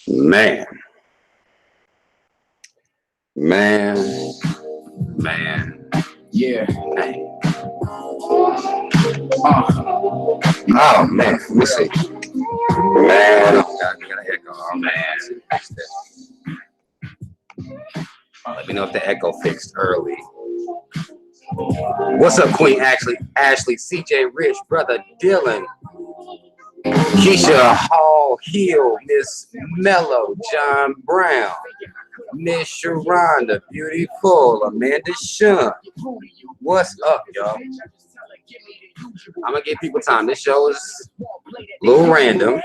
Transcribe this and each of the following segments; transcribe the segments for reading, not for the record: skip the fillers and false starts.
Man. Yeah. Oh man, let me see. Man, I got an echo. Oh man. Let me know if the echo fixed early. What's up, Queen Ashley, CJ Rich, Brother Dylan, Keisha Hall Hill, Miss Mello, John Brown, Miss Sharonda, Beautiful, Amanda Shun. What's up, y'all? I'm gonna give people time. This show is a little random.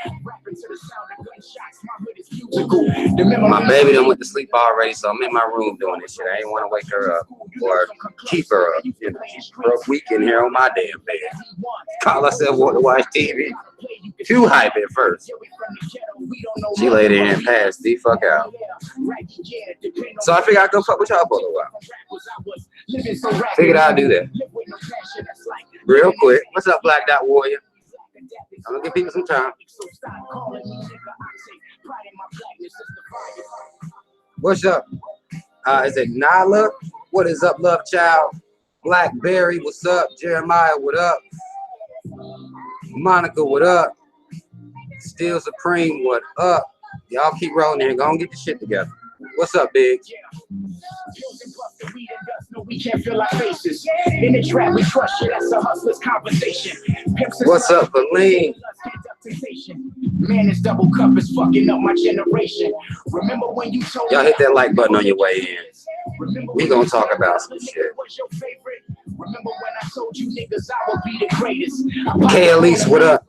My baby done went to sleep already, so I'm in my room doing this shit. I ain't want to wake her up or keep her up. You know, she's broke weekend here on my damn bed. Call herself want to watch TV. Too hype at first. She laid in and passed the fuck out. So I figured I'd go fuck with y'all for a while. Figured I'd do that. Real quick. What's up, Black Dot Warrior? I'm gonna give people some time. What's up? Is it Nala? What is up, love child? Blackberry, what's up? Jeremiah, what up? Monica, what up? Still Supreme, what up? Y'all keep rolling there. Go and get the shit together. What's up, Big? We can't feel our faces. In the trap, we trust you. That's a hustler's conversation. What's up, Valine? Man, this double cup is fucking up my generation. Remember when you told y'all hit that like button on your way in. We gonna talk about some shit. Remember when I told you niggas I would be the greatest? K Elise, what up?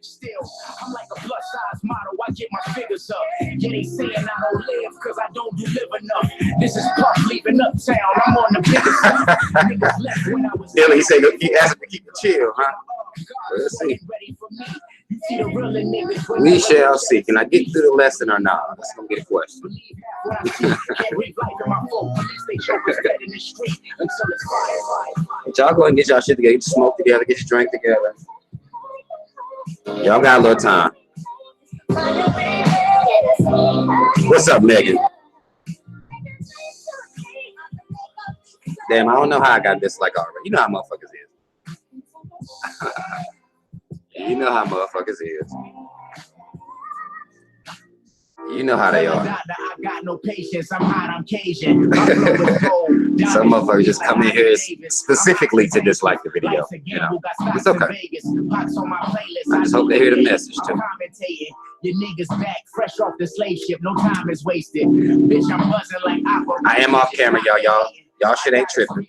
Still, I'm like a plus size model. I get my figures up. Yeah, they saying I don't live because I don't deliver enough. This is Puff leaving uptown. I'm on the biggest stuff. Niggas left when I was. He said he asked me to keep it chill, huh? Let's see. We shall see. Can I get through the lesson or not? Let's go get a question. Y'all go and get y'all shit together, get your smoke together, get your drink together. Y'all got a little time. What's up, Megan? Damn, I don't know how I got this like already. You know how motherfuckers is. You know how motherfuckers is. You know how they are. I got no patience. I'm hot. I'm Cajun. Some motherfuckers just come in here specifically to dislike the video. You know, it's okay. I just hope they hear the message too. Your niggas back fresh off the slave ship. No time is wasted. Bitch, I'm buzzing like I am off camera, y'all. Y'all shit ain't tripping.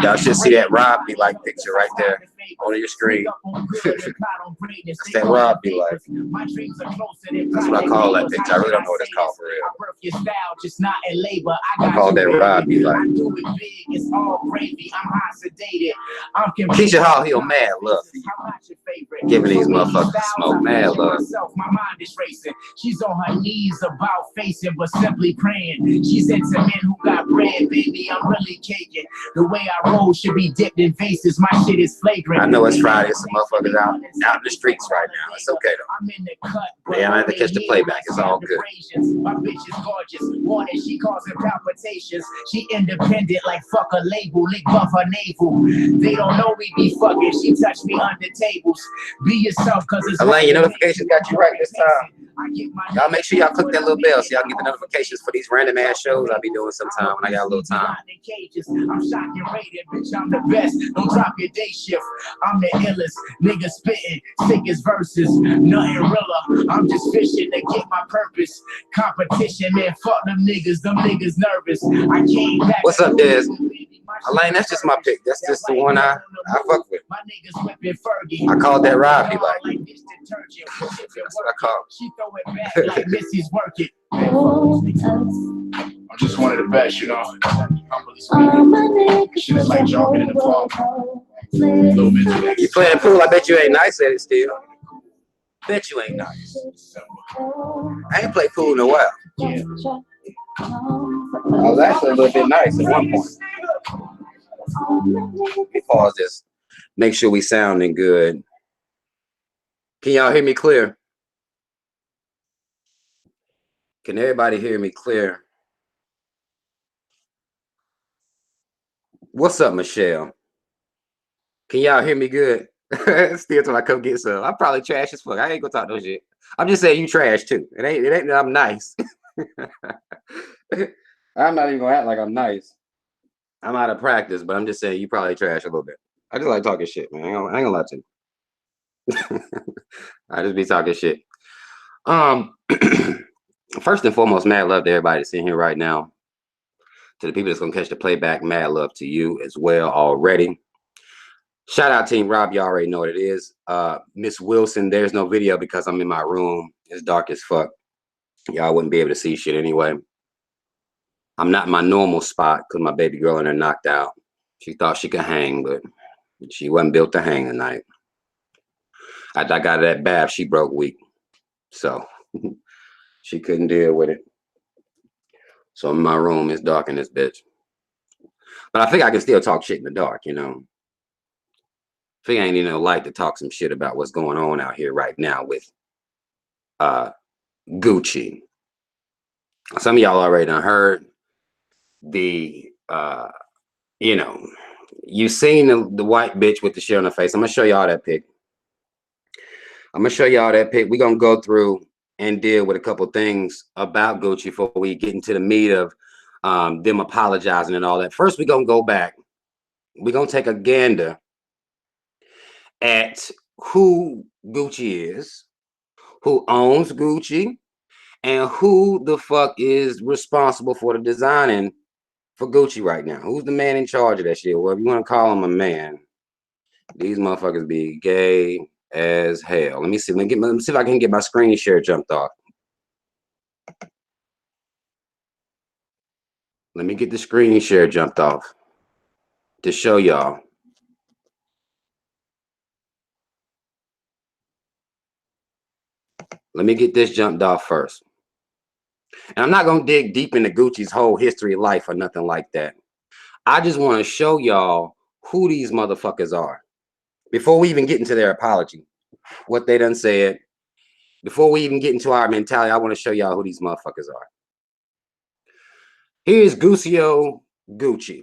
Y'all should see that Rob be like picture right there on your screen. That's that Rob be like. That's what I call that picture. I really don't know what it's called for real. I call that Rob be like. Keisha Hall Hill, mad love for you. Giving these motherfuckers smoke, mad love. My mind is racing. She's on her knees about facing, but simply praying. She's into men who got bread, baby. I'm really caking. The way I roll should be dipped in faces. My shit is flagrant. I know it's Friday. Some motherfuckers out in the streets right now. It's okay though. I'm in the cut. Yeah, I have to catch the playback. It's all good. My bitch is gorgeous. Wanted, she causing palpitations. She independent like fuck a label. Lick buff her navel. They don't know we be fucking. She touched me under tables. Be yourself, cause it's Elaine, your notifications got you right this time. Y'all make sure y'all click that little bell so y'all get the notifications for these random ass shows I'll be doing sometime when I got a little time. I'm shocking rated, bitch. I'm the best. Don't drop your day shift. I'm the illest. Nigga spitting sickest verses. Nothing realer. I'm just fishing to get my purpose. Competition, man. Fuck them niggas. Them niggas nervous. I came back. What's up, Des? Elaine, that's just my pick. That's just the one I fuck with. I called that Rob. He like. That's what I call. She throw it back like Missy's work it. I'm just one of the best, you know. Humbly speaking. Shit is like jumping in the pool. You playing pool? I bet you ain't nice at it still. Bet you ain't nice. I ain't played pool in a while. Yeah. I was actually a little bit nice at one point. Let me pause this. Make sure we sounding good. Can y'all hear me clear? Can everybody hear me clear? What's up, Michelle? Can y'all hear me good? Still till I come get some. I'm probably trash as fuck. I ain't gonna talk no shit. I'm just saying you trash too. It ain't that I'm nice. I'm not even gonna act like I'm nice. I'm out of practice, but I'm just saying you probably trash a little bit. I just like talking shit, man. I ain't gonna lie to you. I just be talking shit. First and foremost, mad love to everybody that's in here right now. To the people that's gonna catch the playback, mad love to you as well already. Shout out Team Rob, you already know what it is. Miss Wilson, there's no video because I'm in my room. It's dark as fuck. Y'all wouldn't be able to see shit anyway. I'm not in my normal spot because my baby girl in there knocked out. She thought she could hang, but she wasn't built to hang tonight. After I got that bath, she broke weak. So she couldn't deal with it. So in my room, it's dark in this bitch. But I think I can still talk shit in the dark, you know. I think I ain't even no light to talk some shit about what's going on out here right now with Gucci. Some of y'all already done heard the you know, you seen the white bitch with the shit on her face. I'm gonna show y'all that pic. We're gonna go through and deal with a couple things about Gucci before we get into the meat of them apologizing and all that. First, we're gonna go back. We're gonna take a gander at who Gucci is, who owns Gucci, and who the fuck is responsible for the designing for Gucci right now. Who's the man in charge of that shit? Well, if you want to call him a man, these motherfuckers be gay as hell. Let me see. Let me see if I can get my screen share jumped off. Let me get the screen share jumped off to show y'all. Let me get this jumped off first. And I'm not going to dig deep into Gucci's whole history of life or nothing like that. I just want to show y'all who these motherfuckers are. Before we even get into their apology, what they done said, before we even get into our mentality, I want to show y'all who these motherfuckers are. Here's Guccio Gucci.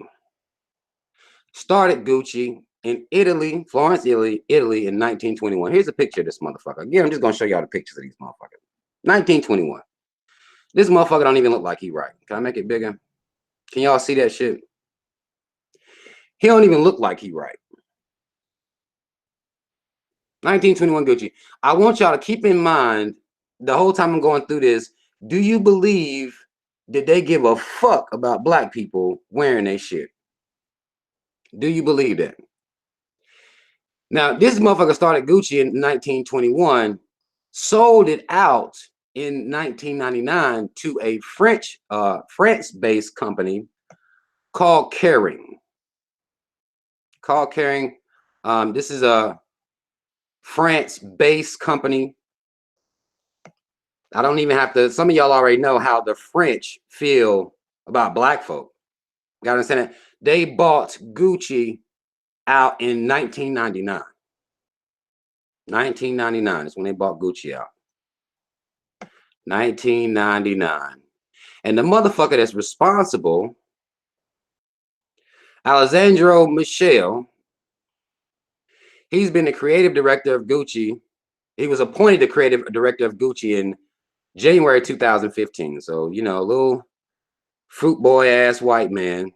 Started Gucci in Italy, Florence, Italy in 1921. Here's a picture of this motherfucker. Again, I'm just going to show y'all the pictures of these motherfuckers. 1921. This motherfucker don't even look like he right. Can I make it bigger? Can y'all see that shit? He don't even look like he right. 1921 Gucci. I want y'all to keep in mind the whole time I'm going through this, do you believe that they give a fuck about black people wearing their shit? Do you believe that? Now, this motherfucker started Gucci in 1921, sold it out in 1999 to a France-based company called Kering. This is a France-based company. I don't even have to. Some of y'all already know how the French feel about black folk. You gotta understand that they bought Gucci out in 1999. 1999 is when they bought Gucci out. 1999. And the motherfucker that's responsible, Alessandro Michele, he's been the creative director of Gucci. He was appointed the creative director of Gucci in January 2015. So, you know, a little fruit boy ass white man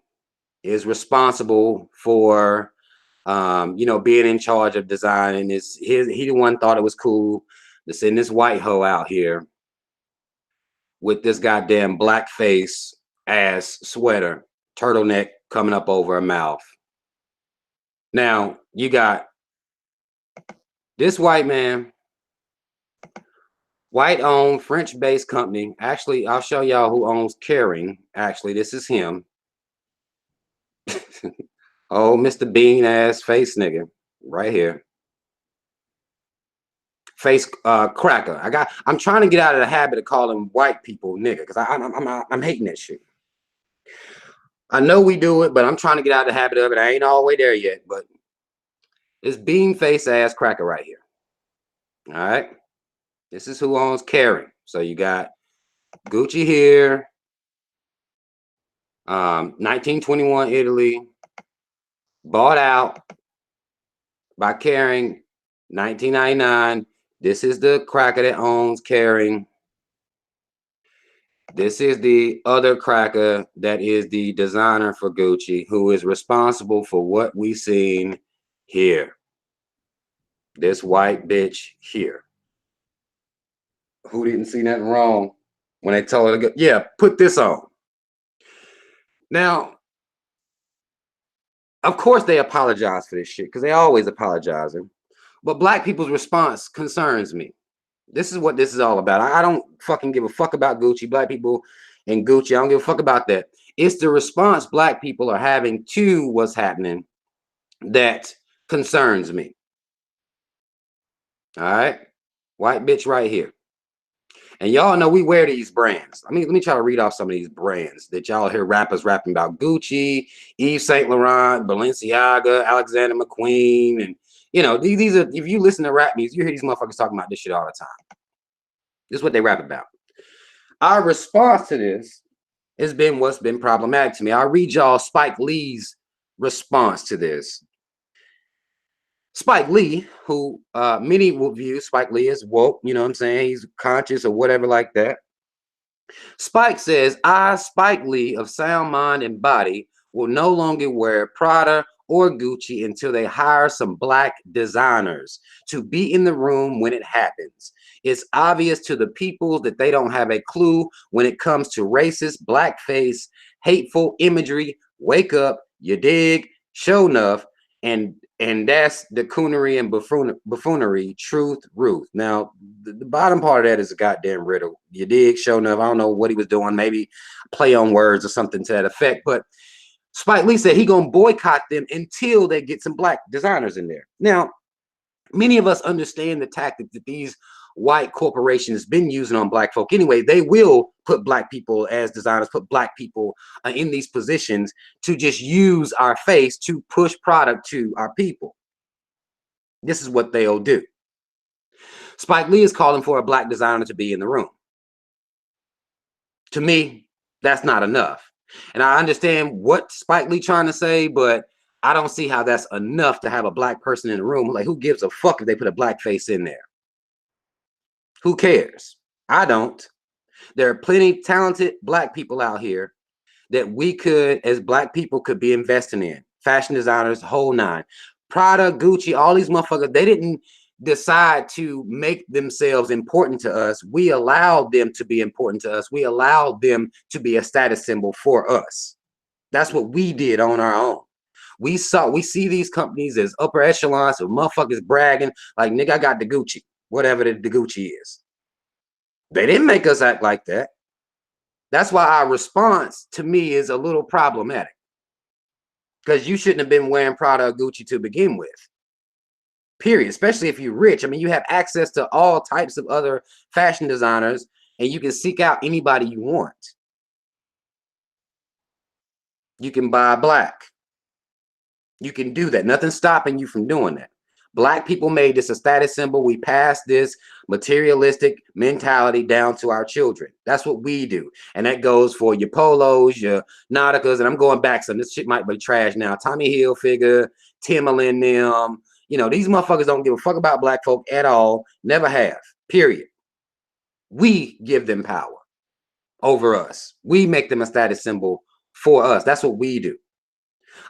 is responsible for, you know, being in charge of designing. He the one thought it was cool to send this white hoe out here with this goddamn blackface ass sweater, turtleneck coming up over her mouth. Now, you got this white man, white-owned, French-based company. Actually, I'll show y'all who owns Kering. Actually, this is him. Oh, Mr. Bean-ass face nigga right here. Face cracker. I'm trying to get out of the habit of calling white people nigga because I'm hating that shit. I know we do it, but I'm trying to get out of the habit of it. I ain't all the way there yet, but this bean face ass cracker right here. All right. This is who owns Kering. So you got Gucci here. 1921 Italy. Bought out by Kering. 1999. This is the cracker that owns Kering. This is the other cracker that is the designer for Gucci, who is responsible for what we seen here. This white bitch here. Who didn't see nothing wrong when they told her to go, yeah, put this on. Now, of course they apologize for this shit because they always apologizing. But black people's response concerns me. This is what this is all about. I don't fucking give a fuck about Gucci, black people and Gucci. I don't give a fuck about that. It's the response black people are having to what's happening that concerns me. All right. White bitch right here. And y'all know we wear these brands. I mean, let me try to read off some of these brands that y'all hear rappers rapping about. Gucci, Yves Saint Laurent, Balenciaga, Alexander McQueen. And, you know, these are, if you listen to rap music, you hear these motherfuckers talking about this shit all the time. This is what they rap about. Our response to this has been what's been problematic to me. I'll read y'all Spike Lee's response to this. Spike Lee, who many will view Spike Lee as woke, you know what I'm saying? He's conscious or whatever like that. Spike says, I, Spike Lee of sound mind and body, will no longer wear Prada or Gucci until they hire some black designers to be in the room when it happens. It's obvious to the people that they don't have a clue when it comes to racist, blackface, hateful imagery. Wake up, you dig, show enough, and that's the coonery and buffoonery, truth, Ruth. Now, the bottom part of that is a goddamn riddle. You dig, show enough. I don't know what he was doing, maybe play on words or something to that effect. But Spike Lee said he gonna boycott them until they get some black designers in there. Now, many of us understand the tactic that these white corporations been using on black folk anyway. They will put black people as designers, put black people in these positions to just use our face to push product to our people. This is what they'll do. Spike Lee is calling for a black designer to be in the room. To me, that's not enough. And I understand what Spike Lee trying to say, but I don't see how that's enough to have a black person in the room. Like, who gives a fuck if they put a black face in there? Who cares? I don't. There are plenty talented black people out here that we could, as black people, could be investing in. Fashion designers, whole nine. Prada, Gucci, all these motherfuckers, they didn't decide to make themselves important to us. We allowed them to be important to us. We allowed them to be a status symbol for us. That's what we did on our own. We see these companies as upper echelons of motherfuckers bragging like, nigga, I got the Gucci, whatever the Gucci is. They didn't make us act like that. That's why our response to me is a little problematic, because you shouldn't have been wearing Prada or Gucci to begin with, period. Especially if you're rich. I mean, you have access to all types of other fashion designers and you can seek out anybody you want. You can buy black. You can do that. Nothing's stopping you from doing that. Black people made this a status symbol. We passed this materialistic mentality down to our children. That's what we do. And that goes for your polos, your Nauticas, and I'm going back some. This shit might be trash now. Tommy Hilfiger, Timberland, them. You know, these motherfuckers don't give a fuck about black folk at all. Never have. Period. We give them power over us. We make them a status symbol for us. That's what we do.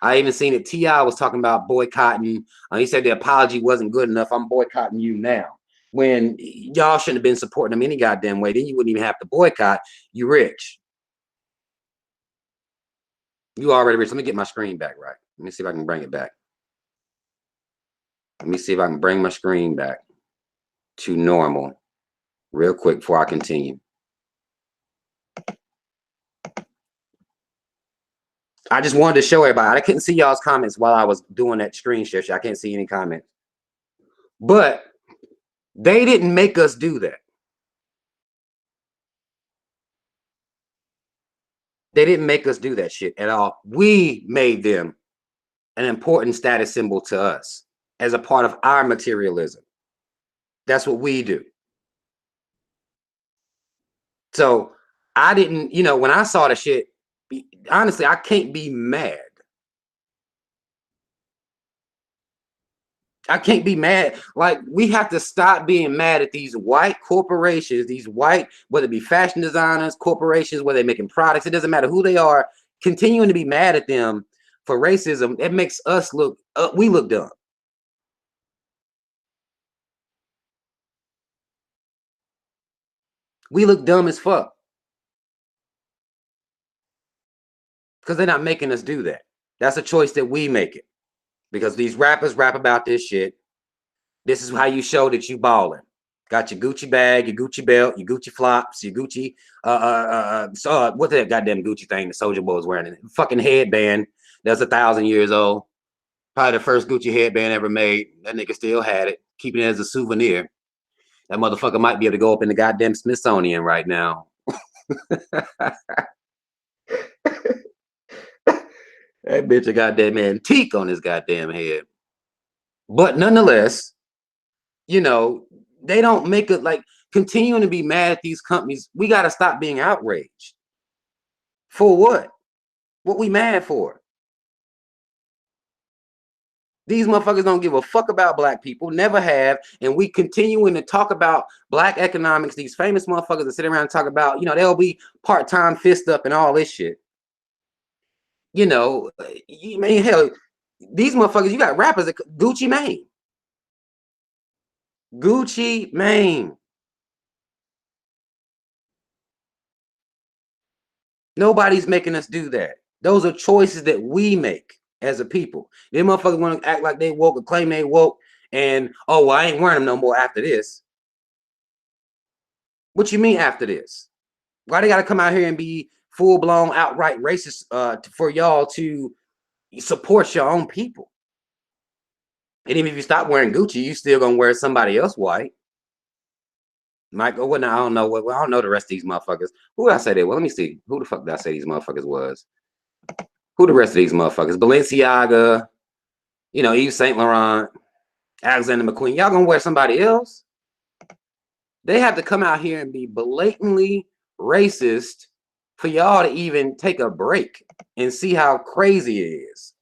I even seen it. T.I. was talking about boycotting. He said the apology wasn't good enough. I'm boycotting you now. When y'all shouldn't have been supporting them any goddamn way. Then you wouldn't even have to boycott. You rich. You already rich. Let me get my screen back right. Let me see if I can bring it back. Let me see if I can bring my screen back to normal real quick before I continue. I just wanted to show everybody. I couldn't see y'all's comments while I was doing that screen share. I can't see any comments. But they didn't make us do that. They didn't make us do that shit at all. We made them an important status symbol to us as a part of our materialism. That's what we do. So I didn't, you know, when I saw the shit, honestly, I can't be mad. I can't be mad. Like, we have to stop being mad at these white corporations, these white, whether it be fashion designers, corporations, whether they're making products, it doesn't matter who they are, continuing to be mad at them for racism. It makes us look, we look dumb. We look dumb as fuck. Because they're not making us do that. That's a choice that we make it. Because these rappers rap about this shit. This is how you show that you balling. Got your Gucci bag, your Gucci belt, your Gucci flops, your Gucci, what's that goddamn Gucci thing the Soulja Boy was wearing? Fucking headband that's 1,000 years old. Probably the first Gucci headband ever made. That nigga still had it, keeping it as a souvenir. That motherfucker might be able to go up in the goddamn Smithsonian right now. That bitch a goddamn antique on his goddamn head. But nonetheless, you know, they don't make it, like, continuing to be mad at these companies. We got to stop being outraged. For what? What we mad for? These motherfuckers don't give a fuck about black people, never have, and we continuing to talk about black economics. These famous motherfuckers that sit around and talk about, you know, they'll be part-time fist up and all this shit. You know, I mean, hell, these motherfuckers, you got rappers that Gucci Mane. Gucci Mane. Nobody's making us do that. Those are choices that we make as a people. Them motherfuckers want to act like they woke or claim they woke and, oh, well, I ain't wearing them no more after this. What you mean after this? Why they got to come out here and be full-blown outright racist for y'all to support your own people? And even if you stop wearing Gucci, you still gonna wear somebody else white. Michael, what? I don't know what. I don't know the rest of these motherfuckers. Who did I say they were? Let me see. Who the fuck did I say these motherfuckers was? Who the rest of these motherfuckers? Balenciaga, you know, Yves Saint Laurent, Alexander McQueen. Y'all gonna wear somebody else? They have to come out here and be blatantly racist for y'all to even take a break and see how crazy it is.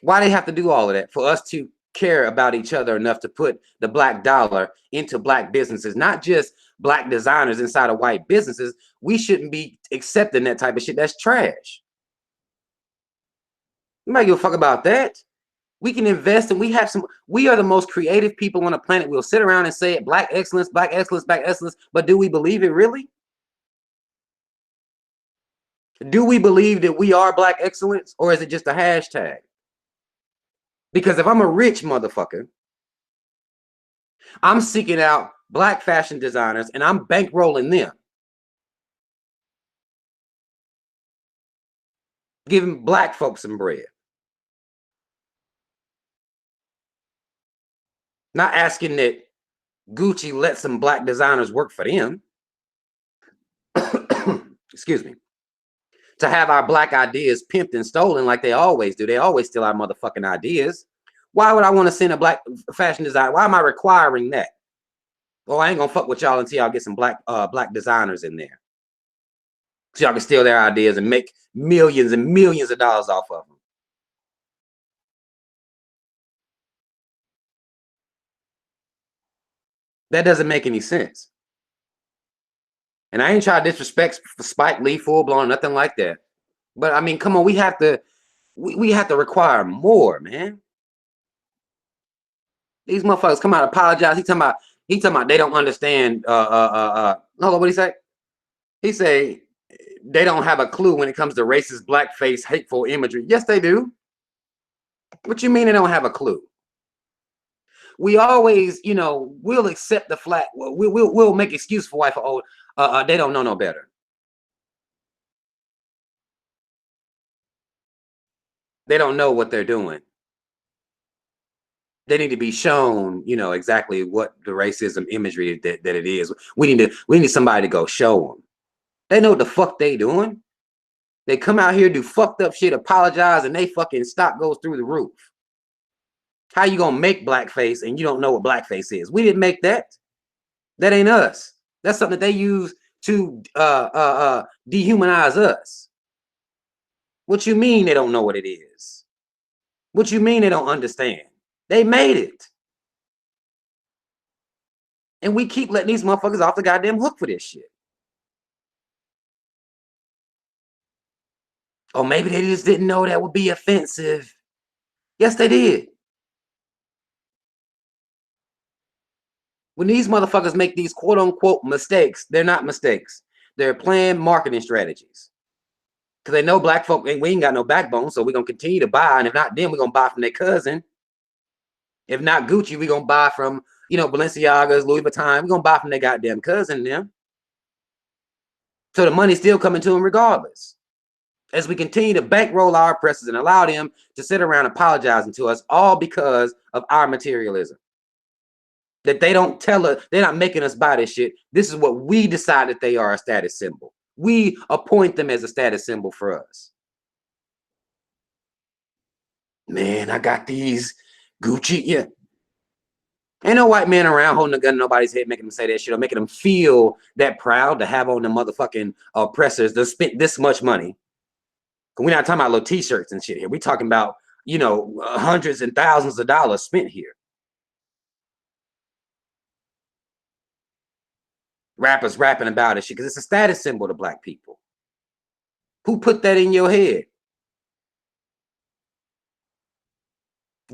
Why they have to do all of that? For us to care about each other enough to put the black dollar into black businesses, not just black designers inside of white businesses. We shouldn't be accepting that type of shit. That's trash. Nobody give a fuck about that. We can invest, and we are the most creative people on the planet. We'll sit around and say it, black excellence, black excellence, black excellence. But do we believe it really? Do we believe that we are black excellence, or is it just a hashtag? Because if I'm a rich motherfucker, I'm seeking out black fashion designers and I'm bankrolling them, giving black folks some bread, not asking that Gucci let some black designers work for them. Excuse me. To have our black ideas pimped and stolen like they always do. They always steal our motherfucking ideas. Why would I want to send a black fashion designer? Why am I requiring that? Well, I ain't gonna fuck with y'all until y'all get some black designers in there, so y'all can steal their ideas and make millions and millions of dollars off of them. That doesn't make any sense. And I ain't trying to disrespect Spike Lee, full blown, nothing like that. But I mean, come on, we have to require more, man. These motherfuckers come out and apologize. He talking about they don't understand. Hold on, what he say? He say they don't have a clue when it comes to racist, blackface, hateful imagery. Yes, they do. What you mean they don't have a clue? We always, you know, we'll accept the flat. We'll make excuse for white for they don't know no better. They don't know what they're doing. They need to be shown, you know, exactly what the racism imagery that it is. We need somebody to go show them. They know what the fuck they doing. They come out here, do fucked up shit, apologize, and they fucking stock goes through the roof. How you gonna make blackface and you don't know what blackface is? We didn't make that. That ain't us. That's something that they use to dehumanize us. What you mean they don't know what it is? What you mean they don't understand? They made it. And we keep letting these motherfuckers off the goddamn hook for this shit. Or maybe they just didn't know that would be offensive. Yes, they did. When these motherfuckers make these quote unquote mistakes, they're not mistakes. They're planned marketing strategies. Because they know black folk, we ain't got no backbone, so we're going to continue to buy. And if not them, we're going to buy from their cousin. If not Gucci, we're going to buy from, you know, Balenciagas, Louis Vuitton. We're going to buy from their goddamn cousin them. So the money's still coming to them regardless. As we continue to bankroll our oppressors and allow them to sit around apologizing to us, all because of our materialism. That they don't tell us, they're not making us buy this shit. This is what we decide that they are, a status symbol. We appoint them as a status symbol for us. Man, I got these Gucci. Yeah. Ain't no white man around holding a gun to nobody's head making them say that shit or making them feel that proud to have on the motherfucking oppressors that spent this much money. We're not talking about little t-shirts and shit here. We're talking about, you know, hundreds and thousands of dollars spent here. Rappers rapping about it shit because it's a status symbol to black people. Who put that in your head?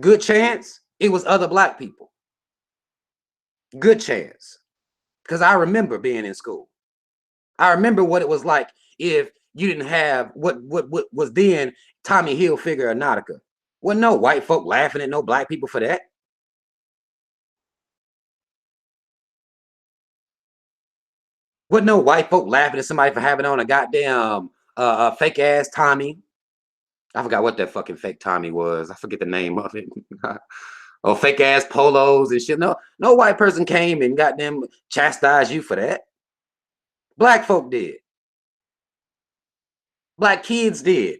Good chance it was other black people. Good chance. Because I remember being in school. I remember what it was like if you didn't have what was then Tommy Hilfiger or Nautica. Wasn't no white folk laughing at no black people for that. Wasn't no white folk laughing at somebody for having on a goddamn fake ass Tommy. I forgot what that fucking fake Tommy was. I forget the name of it. Or fake ass polos and shit. No white person came and got them chastised you for that. Black folk did. Black kids did.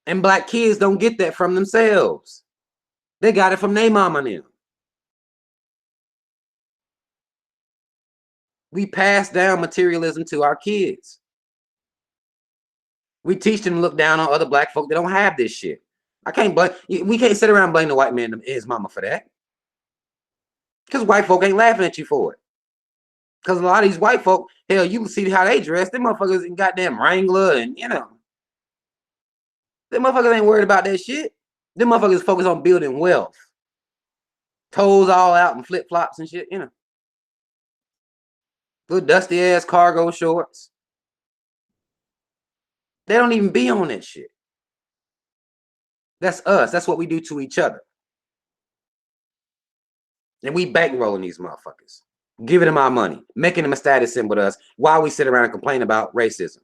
And black kids don't get that from themselves. They got it from their mama and them. We pass down materialism to our kids. We teach them to look down on other black folk that don't have this shit. We can't sit around and blame the white man and his mama for that. Because white folk ain't laughing at you for it. Because a lot of these white folk, hell, you can see how they dress. Them motherfuckers in goddamn Wrangler and, you know. Them motherfuckers ain't worried about that shit. Them motherfuckers focus on building wealth. Toes all out and flip-flops and shit, you know. Little dusty-ass cargo shorts. They don't even be on that shit. That's us. That's what we do to each other. And we bankrolling these motherfuckers. Giving them our money. Making them a status symbol to us while we sit around and complain about racism.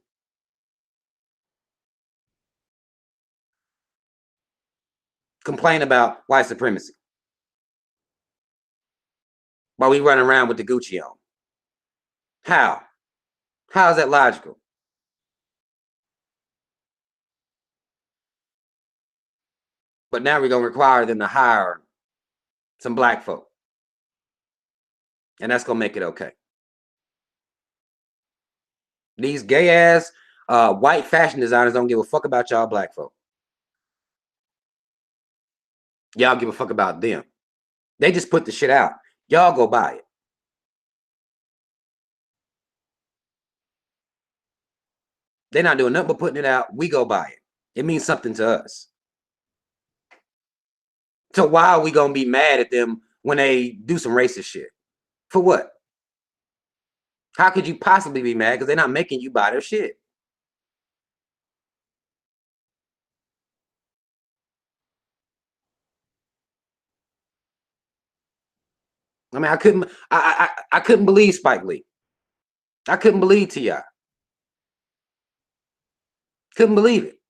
Complain about white supremacy. While we run around with the Gucci on. How? How is that logical? But now we're going to require them to hire some black folk. And that's going to make it okay. These gay ass white fashion designers don't give a fuck about y'all black folk. Y'all give a fuck about them. They just put the shit out. Y'all go buy it. They're not doing nothing but putting it out. We go buy it. It means something to us. So why are we going to be mad at them when they do some racist shit? For what? How could you possibly be mad? Because they're not making you buy their shit. I mean, I couldn't believe Spike Lee. I couldn't believe T.I. Couldn't believe it.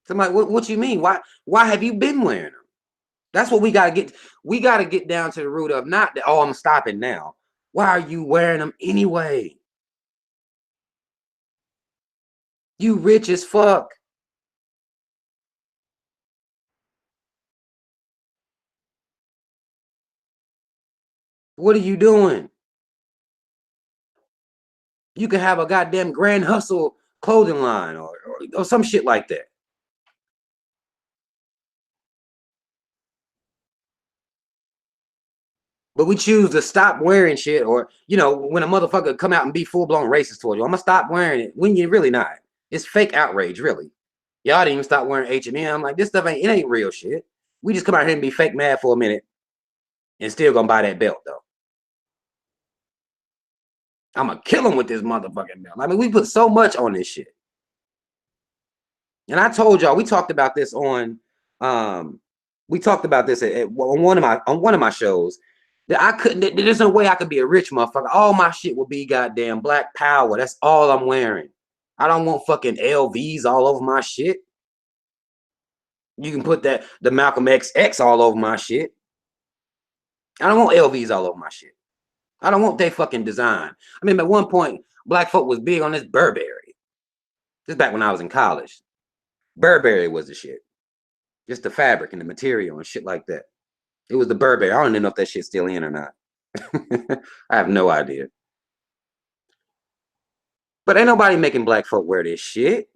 Somebody, what you mean? Why have you been wearing them? That's what we gotta get. We gotta get down to the root of not that, oh, I'm stopping now. Why are you wearing them anyway? You rich as fuck. What are you doing? You can have a goddamn Grand Hustle clothing line or some shit like that. But we choose to stop wearing shit, or, you know, when a motherfucker come out and be full-blown racist towards you, I'm gonna stop wearing it when you're really not. It's fake outrage, really. Y'all didn't even stop wearing H&M. Like, this stuff ain't real shit. We just come out here and be fake mad for a minute and still gonna buy that belt, though. I'm gonna kill him with this motherfucking belt. I mean, we put so much on this shit. And I told y'all, we talked about this on, on one of my shows, that I couldn't, there's no way I could be a rich motherfucker. All my shit will be goddamn Black Power. That's all I'm wearing. I don't want fucking LVs all over my shit. You can put the Malcolm XX all over my shit. I don't want LVs all over my shit. I don't want their fucking design. I mean, at one point, black folk was big on this Burberry. This back when I was in college. Burberry was the shit. Just the fabric and the material and shit like that. It was the Burberry. I don't even know if that shit's still in or not. I have no idea. But ain't nobody making black folk wear this shit.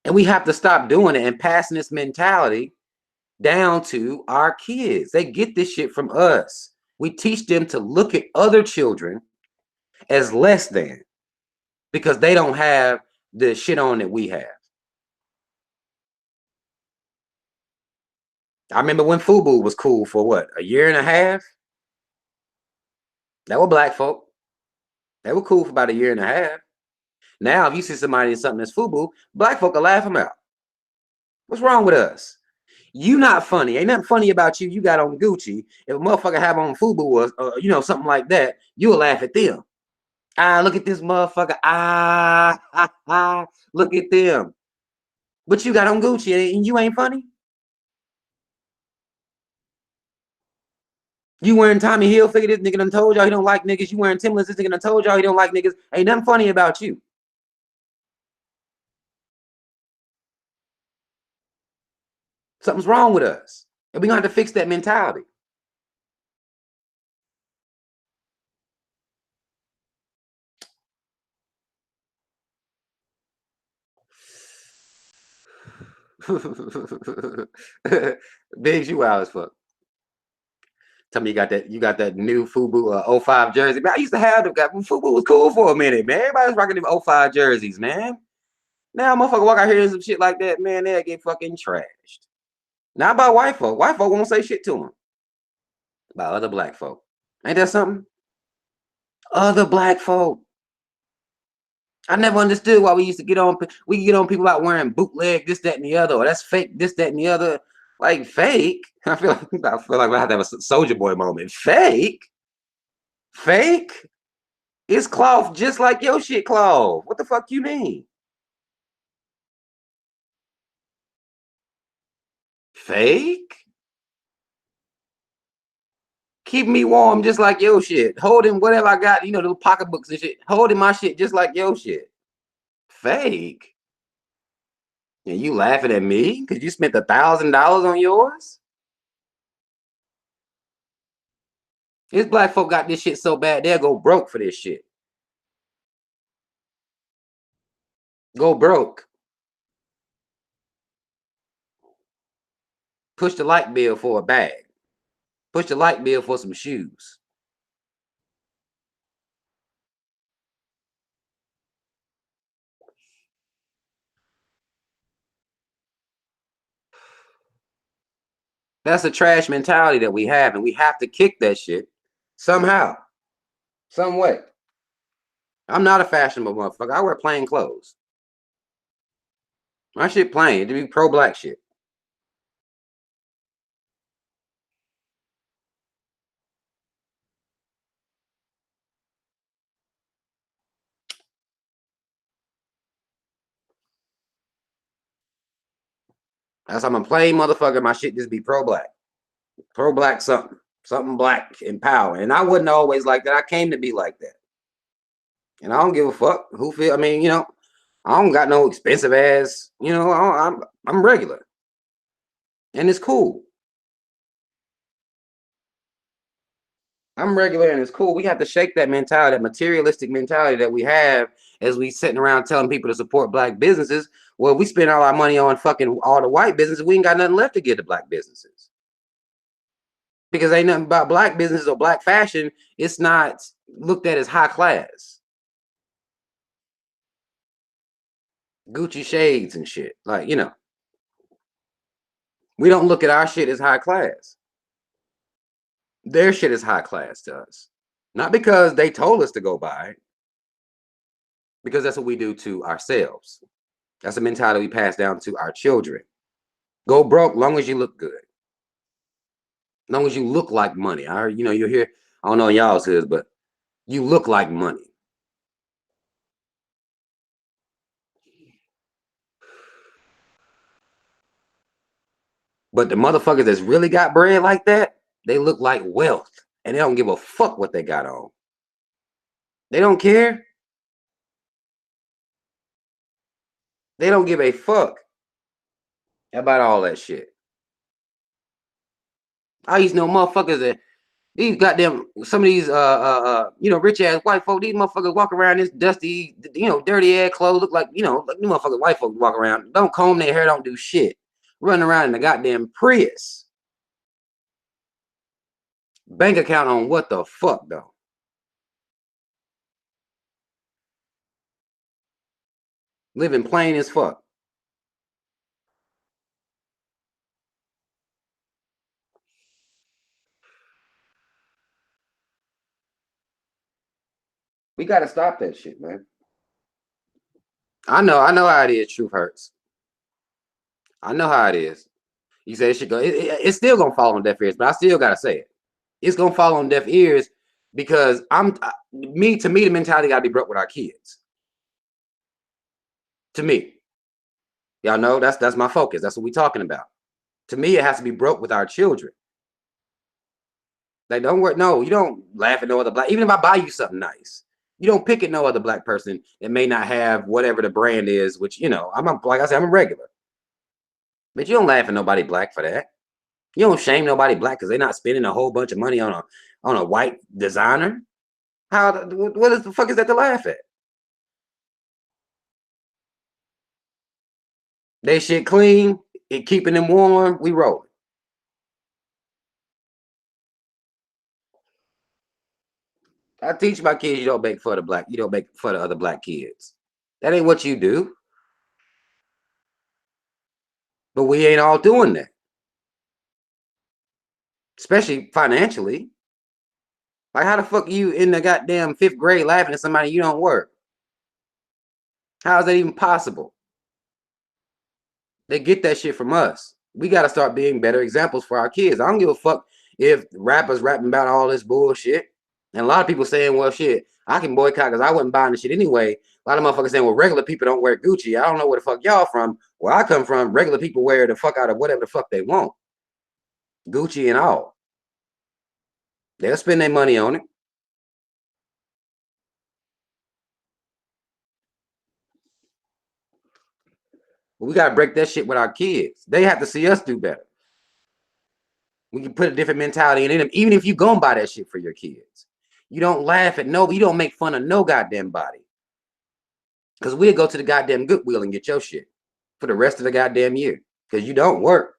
And we have to stop doing it and passing this mentality down to our kids. They get this shit from us. We teach them to look at other children as less than because they don't have the shit on that we have. I remember when FUBU was cool for what, a year and a half? That were black folk. They were cool for about a year and a half. Now, if you see somebody in something that's FUBU, black folk will laugh them out. What's wrong with us? You not funny. Ain't nothing funny about you. You got on Gucci. If a motherfucker have on FUBU or you know, something like that, you'll laugh at them. Ah, look at this motherfucker. Look at them. But you got on Gucci and you ain't funny. You wearing Tommy Hilfiger, this nigga done told y'all he don't like niggas. You wearing Timberlands, this nigga done told y'all he don't like niggas. Ain't nothing funny about you. Something's wrong with us. And we're gonna have to fix that mentality. Biggs, you wild as fuck. Tell me you got that new FUBU 05 jersey. Man, I used to have them. FUBU was cool for a minute, man. Everybody was rocking them 05 jerseys, man. Now motherfucker walk out here and some shit like that, man, they'll get fucking trashed. Not about white folk. White folk won't say shit to them. About other black folk. Ain't that something? Other black folk. I never understood why we used to get on people out wearing bootleg, this, that, and the other, or that's fake, this, that, and the other. Like fake. I feel like I have to have a Soldier Boy moment. Fake? It's cloth just like your shit cloth. What the fuck you mean? Fake? Keep me warm just like your shit. Holding whatever I got, you know, the pocketbooks and shit. Holding my shit just like your shit. Fake? And you laughing at me because you spent $1,000 on yours? This black folk got this shit so bad, they'll go broke for this shit. Go broke. Push the light bill for a bag. Push the light bill for some shoes. That's a trash mentality that we have, and we have to kick that shit somehow, some way. I'm not a fashionable motherfucker. I wear plain clothes. My shit plain. To be pro-black shit. That's I'm a plain motherfucker. My shit just be pro-black. Pro-black something. Something black and power. And I wasn't always like that. I came to be like that. And I don't give a fuck who feel. I mean, you know, I don't got no expensive ass. You know, I'm regular. And it's cool. I'm regular and it's cool. We have to shake that mentality, that materialistic mentality that we have as we sitting around telling people to support black businesses. Well, we spend all our money on fucking all the white businesses. We ain't got nothing left to give to black businesses. Because ain't nothing about black businesses or black fashion. It's not looked at as high class. Gucci shades and shit. Like, you know, we don't look at our shit as high class. Their shit is high class to us. Not because they told us to go buy it, because that's what we do to ourselves. That's a mentality we pass down to our children. Go broke long as you look good. Long as you look like money. You know, you'll hear, I don't know y'all's is, but you look like money. But the motherfuckers that's really got bread like that, they look like wealth. And they don't give a fuck what they got on. They don't care. They don't give a fuck about all that shit. I used to know motherfuckers that these goddamn, some of these you know, rich ass white folk, these motherfuckers walk around this dusty, you know, dirty ass clothes, look like, you know, like these motherfuckers white folk walk around, don't comb their hair, don't do shit, running around in the goddamn Prius. Bank account on what the fuck though? Living plain as fuck. We gotta stop that shit, man. I know how it is. Truth hurts. I know how it is. You say it should go. It's still gonna fall on deaf ears, but I still gotta say it. It's gonna fall on deaf ears because to me, the mentality gotta be broke with our kids. To me, y'all know that's my focus. That's what we talking about. To me, it has to be broke with our children. Like, don't worry. No, you don't laugh at no other black. Even if I buy you something nice, you don't pick at no other black person that may not have whatever the brand is. Which, you know, like I said, I'm a regular. But you don't laugh at nobody black for that. You don't shame nobody black because they're not spending a whole bunch of money on a white designer. What the fuck is that to laugh at? They shit clean, it keeping them warm. We rolling. I teach my kids you don't make for the black, you don't make for the other black kids. That ain't what you do. But we ain't all doing that. Especially financially. Like, how the fuck are you in the goddamn 5th grade laughing at somebody you don't work? How is that even possible? They get that shit from us. We got to start being better examples for our kids. I don't give a fuck if rappers rapping about all this bullshit. And a lot of people saying, well, shit, I can boycott because I wasn't buying the shit anyway. A lot of motherfuckers saying, well, regular people don't wear Gucci. I don't know where the fuck y'all from. Where I come from, regular people wear the fuck out of whatever the fuck they want. Gucci and all. They'll spend their money on it. But we got to break that shit with our kids. They have to see us do better. We can put a different mentality in them. Even if you go and buy that shit for your kids. You don't laugh at no, you don't make fun of no goddamn body. Because we'll go to the goddamn Goodwill and get your shit for the rest of the goddamn year. Because you don't work.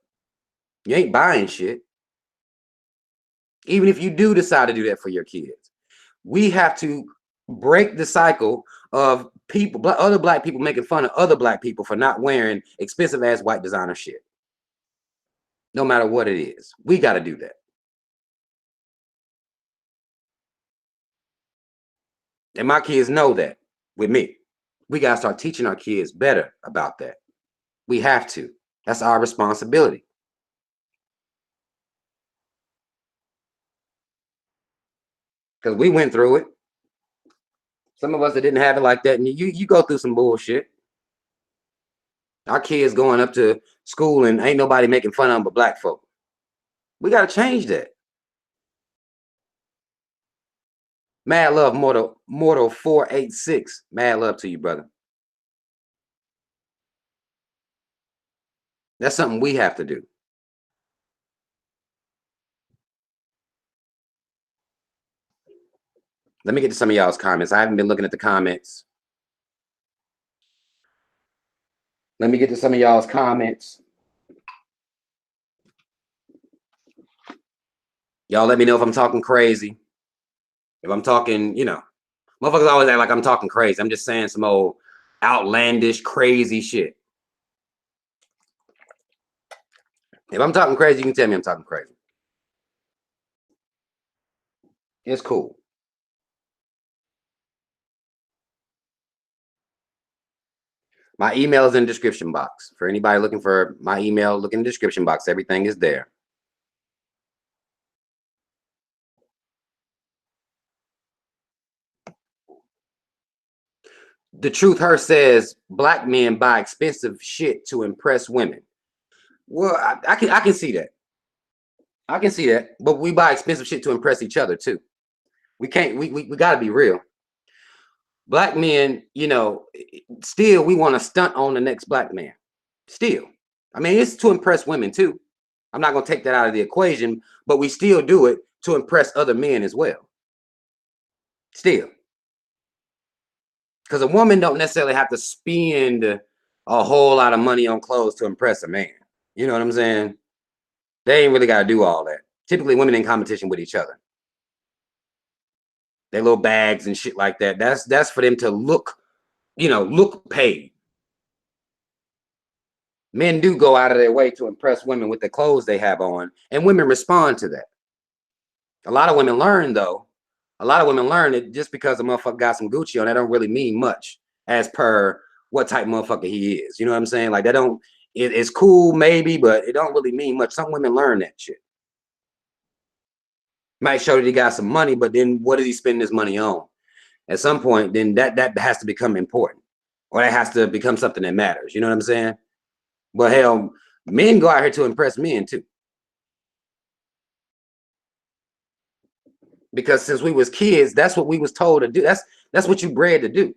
You ain't buying shit. Even if you do decide to do that for your kids. We have to break the cycle of people, other black people making fun of other black people for not wearing expensive ass white designer shit. No matter what it is. We got to do that. And my kids know that with me. We got to start teaching our kids better about that. We have to. That's our responsibility. Because we went through it. Some of us that didn't have it like that, and you go through some bullshit. Our kids going up to school and ain't nobody making fun of them but black folk. We got to change that. Mad love, Mortal 486. Mad love to you, brother. That's something we have to do. Let me get to some of y'all's comments. I haven't been looking at the comments. Let me get to some of y'all's comments. Y'all let me know if I'm talking crazy. If I'm talking, you know, motherfuckers always act like I'm talking crazy. I'm just saying some old outlandish, crazy shit. If I'm talking crazy, you can tell me I'm talking crazy. It's cool. My email is in the description box. For anybody looking for my email, look in the description box. Everything is there. The Truth Her says black men buy expensive shit to impress women. Well, I can see that. I can see that. But we buy expensive shit to impress each other too. We can't. We got to be real. Black men, you know, still we want to stunt on the next black man. Still, I mean, it's to impress women too. I'm not gonna take that out of the equation, but we still do it to impress other men as well. Still. Because a woman don't necessarily have to spend a whole lot of money on clothes to impress a man. You know what I'm saying? They ain't really got to do all that. Typically, women in competition with each other. Their little bags and shit like that. That's for them to look, you know, look paid. Men do go out of their way to impress women with the clothes they have on, and women respond to that. A lot of women learn, though. A lot of women learn that just because a motherfucker got some Gucci on, that don't really mean much as per what type of motherfucker he is. You know what I'm saying? Like, that don't, it's cool maybe, but it don't really mean much. Some women learn that shit. Might show that he got some money, but then what is he spending his money on? At some point, then that has to become important, or that has to become something that matters. You know what I'm saying? But hell, men go out here to impress men too. Because since we was kids, that's what we was told to do. That's what you bred to do.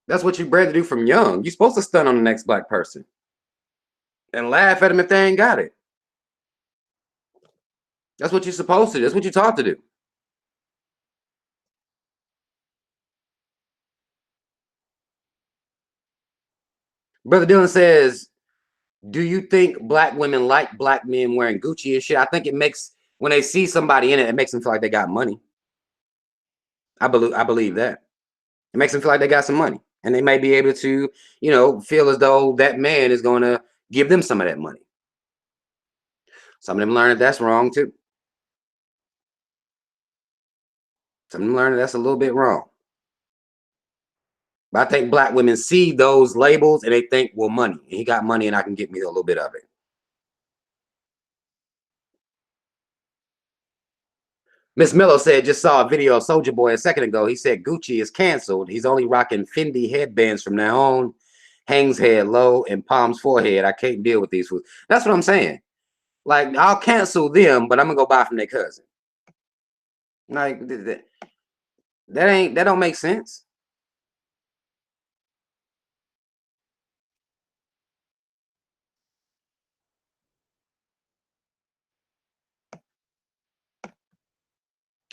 That's what you bred to do from young. You're supposed to stunt on the next black person and laugh at them if they ain't got it. That's what you're supposed to do. That's what you're taught to do. Brother Dylan says, do you think black women like black men wearing Gucci and shit? I think it makes, when they see somebody in it, it makes them feel like they got money. I believe that. It makes them feel like they got some money. And they may be able to, you know, feel as though that man is going to give them some of that money. Some of them learn that that's wrong too. Some of them learn that that's a little bit wrong. But I think black women see those labels and they think, well, money. And he got money and I can get me a little bit of it. Miss Miller said, just saw a video of Soulja Boy a second ago. He said Gucci is canceled. He's only rocking Fendi headbands from now on. Hangs head low and palms forehead. I can't deal with these fools. That's what I'm saying. Like, I'll cancel them, but I'm gonna go buy from their cousin. Like, that don't make sense.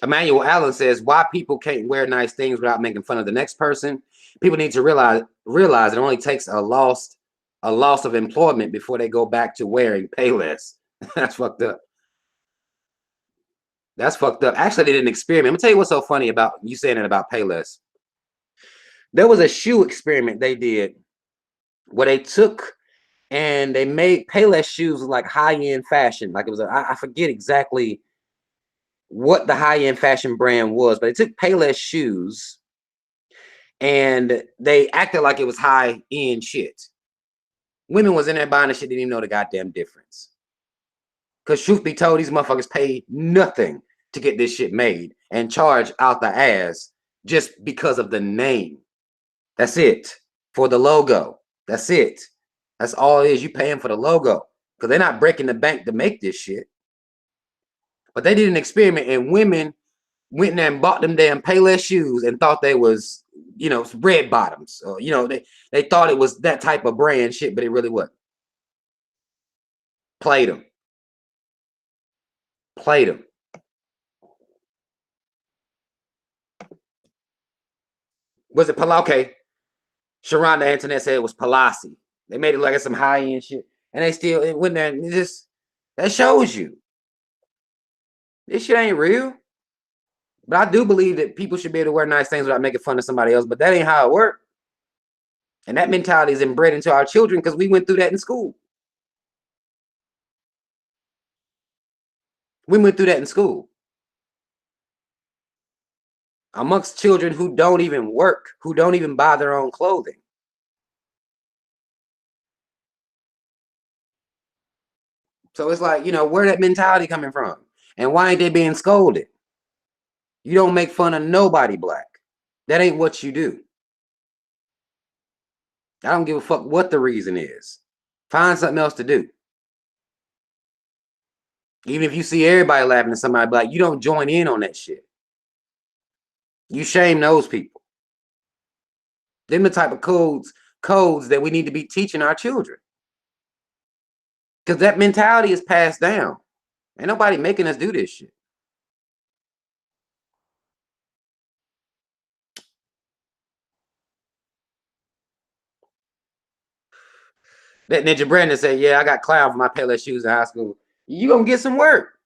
Emmanuel Allen says, why people can't wear nice things without making fun of the next person? People need to realize it only takes a loss of employment before they go back to wearing Payless. That's fucked up. That's fucked up. Actually, they did an experiment. I'm gonna tell you what's so funny about you saying it about Payless. There was a shoe experiment they did where they took and they made Payless shoes like high-end fashion. Like it was I forget exactly what the high-end fashion brand was, but they took Payless shoes and they acted like it was high-end shit. Women was in there buying the shit, didn't even know the goddamn difference. Because truth be told, these motherfuckers paid nothing to get this shit made and charge out the ass just because of the name. That's it. For the logo. That's it. That's all it is. You paying for the logo. Because they're not breaking the bank to make this shit. But they did an experiment and women went in there and bought them damn Payless shoes and thought they was, you know, red bottoms. Or, you know, they thought it was that type of brand shit, but it really wasn't. Played them. Played them. Was it Pelosi? Okay. Sharonda Antoinette said it was Pelosi. They made it like it's some high-end shit. And they still, it went there. It just, that shows you. This shit ain't real. But I do believe that people should be able to wear nice things without making fun of somebody else. But that ain't how it works. And that mentality is inbred into our children because we went through that in school. We went through that in school. Amongst children who don't even work, who don't even buy their own clothing. So it's like, you know, where that mentality coming from? And why ain't they being scolded? You don't make fun of nobody black. That ain't what you do. I don't give a fuck what the reason is. Find something else to do. Even if you see everybody laughing at somebody black, you don't join in on that shit. You shame those people. Them the type of codes that we need to be teaching our children. Because that mentality is passed down. Ain't nobody making us do this shit. That Ninja Brandon said, yeah, I got clown for my Payless shoes in high school. You gonna get some work.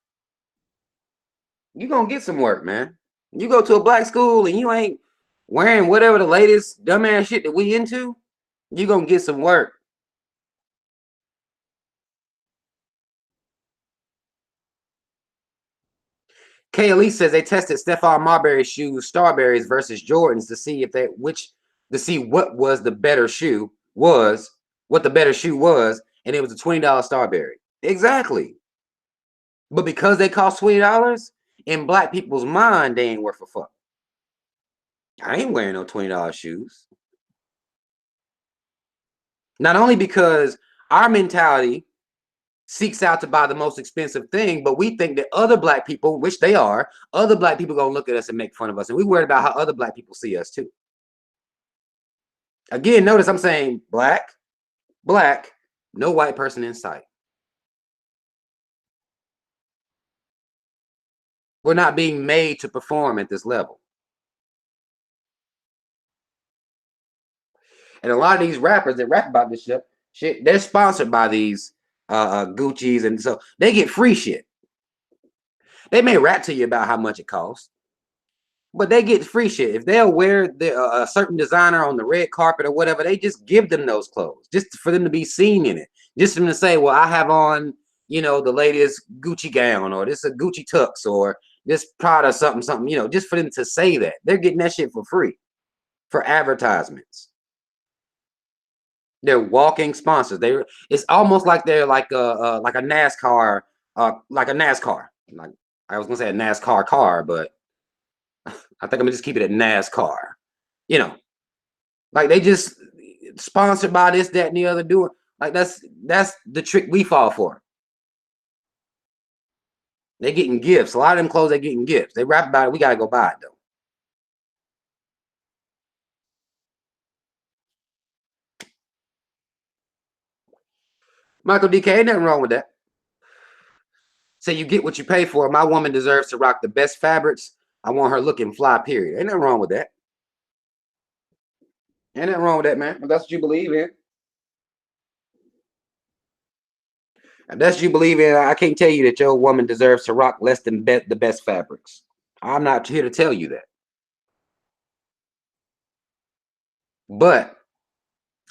You gonna get some work, man. You go to a black school and you ain't wearing whatever the latest dumbass shit that we into, you gonna get some work. Kay Elise says they tested Stephon Marbury's shoes, Starberries versus Jordans to see what was the better shoe was, what the better shoe was, and it was a $20 Starberry. Exactly. But because they cost $20, in black people's mind, they ain't worth a fuck. I ain't wearing no $20 shoes. Not only because our mentality seeks out to buy the most expensive thing, but we think that other black people, which they are, other black people gonna look at us and make fun of us. And we worried about how other black people see us too. Again, notice I'm saying black, no white person in sight. We're not being made to perform at this level. And a lot of these rappers that rap about this shit, they're sponsored by these Gucci's, and so they get free shit. They may rap to you about how much it costs, but they get free shit. If they'll wear a certain designer on the red carpet or whatever, they just give them those clothes just for them to be seen in it. Just for them to say, well, I have on, you know, the latest Gucci gown, or this is a Gucci tux, or this Prada something, you know, just for them to say that. They're getting that shit for free for advertisements. They're walking sponsors. It's almost like they're like a NASCAR, like a NASCAR. Like I was gonna say a NASCAR car, but I think I'm gonna just keep it at NASCAR. You know, like they just sponsored by this, that, and the other. Doing like that's the trick we fall for. They're getting gifts. A lot of them clothes they're getting gifts. They rap about it. We gotta go buy it though. Michael DK, ain't nothing wrong with that. Say you get what you pay for. My woman deserves to rock the best fabrics. I want her looking fly, period. Ain't nothing wrong with that. Ain't nothing wrong with that, man. If that's what you believe in. If that's what you believe in, I can't tell you that your woman deserves to rock less than the best fabrics. I'm not here to tell you that. But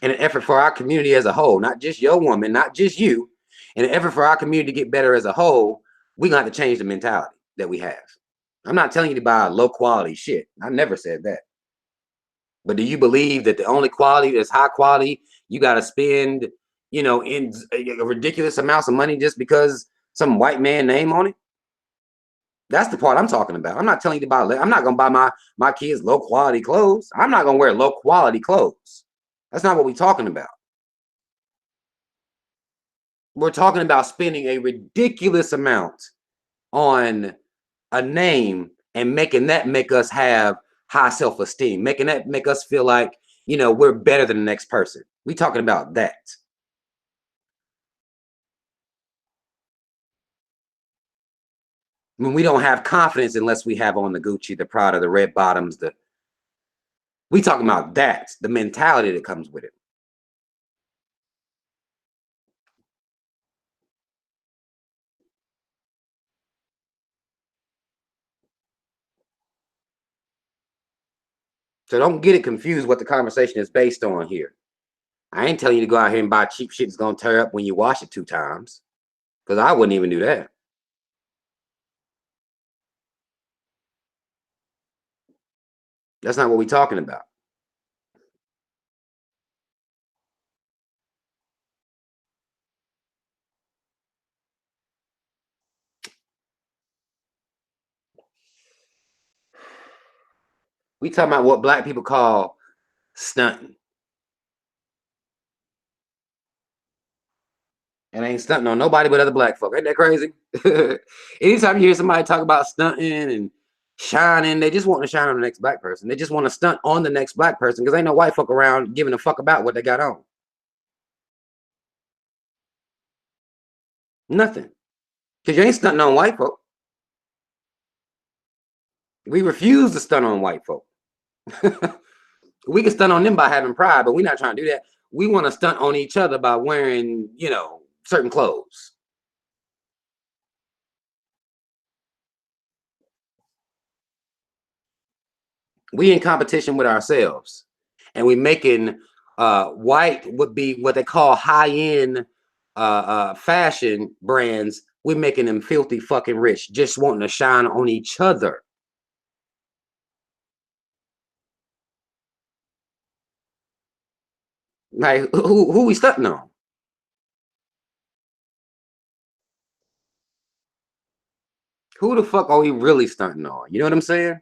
in an effort for our community as a whole, not just your woman, not just you, in an effort for our community to get better as a whole, we're going to have to change the mentality that we have. I'm not telling you to buy low quality shit. I never said that. But do you believe that the only quality that's high quality, you got to spend, you know, in ridiculous amounts of money just because some white man name on it? That's the part I'm talking about. I'm not telling you to buy. I'm not going to buy my kids low quality clothes. I'm not going to wear low quality clothes. That's not what we're talking about. We're talking about spending a ridiculous amount on a name and making that make us have high self-esteem, making that make us feel like, you know, we're better than the next person. We're talking about that. When we don't have confidence unless we have on the Gucci, the Prada, the red bottoms, we talking about that, the mentality that comes with it. So don't get it confused what the conversation is based on here. I ain't telling you to go out here and buy cheap shit that's gonna tear up when you wash it 2 times. Because I wouldn't even do that. That's not what we're talking about. We talking about what black people call stunting. And ain't stunting on nobody but other black folk. Ain't that crazy? Anytime you hear somebody talk about stunting and shining, they just want to shine on the next black person. They just want to stunt on the next black person because ain't no white folk around giving a fuck about what they got on. Nothing. Because you ain't stunting on white folk. We refuse to stunt on white folk. We can stunt on them by having pride, but we're not trying to do that. We want to stunt on each other by wearing, you know, certain clothes. We in competition with ourselves, and we making white would be what they call high-end fashion brands. We're making them filthy fucking rich, just wanting to shine on each other. Like who we stunting on? Who the fuck are we really stunting on? You know what I'm saying?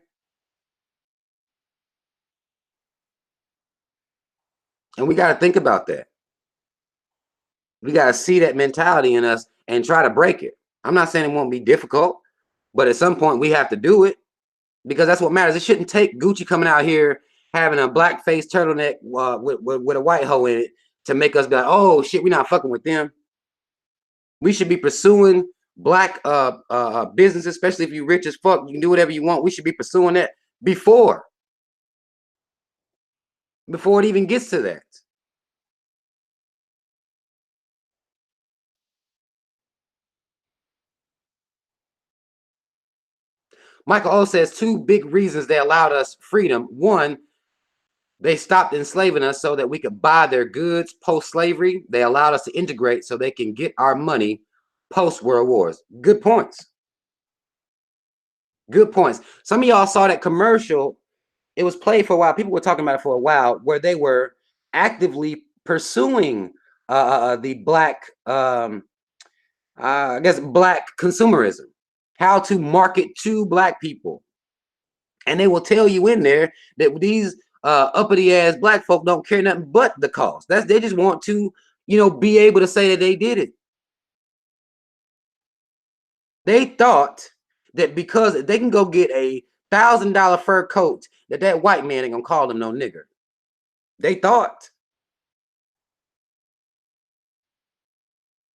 And we got to think about that. We got to see that mentality in us and try to break it. I'm not saying it won't be difficult, but at some point we have to do it because that's what matters. It shouldn't take Gucci coming out here having a black face turtleneck with a white hoe in it to make us be like, oh shit, we're not fucking with them. We should be pursuing black businesses, especially if you're rich as fuck. You can do whatever you want. We should be pursuing that before it even gets to that. Michael O says 2 big reasons they allowed us freedom. 1, they stopped enslaving us so that we could buy their goods post-slavery. They allowed us to integrate so they can get our money post-World Wars. Good points. Good points. Some of y'all saw that commercial. It was played for a while. People were talking about it for a while, where they were actively pursuing the black, I guess, black consumerism, how to market to black people. And they will tell you in there that these uppity ass black folk don't care nothing but the cost. They just want to, you know, be able to say that they did it. They thought that because they can go get a $1,000 fur coat, that white man ain't gonna call them no nigger. They thought.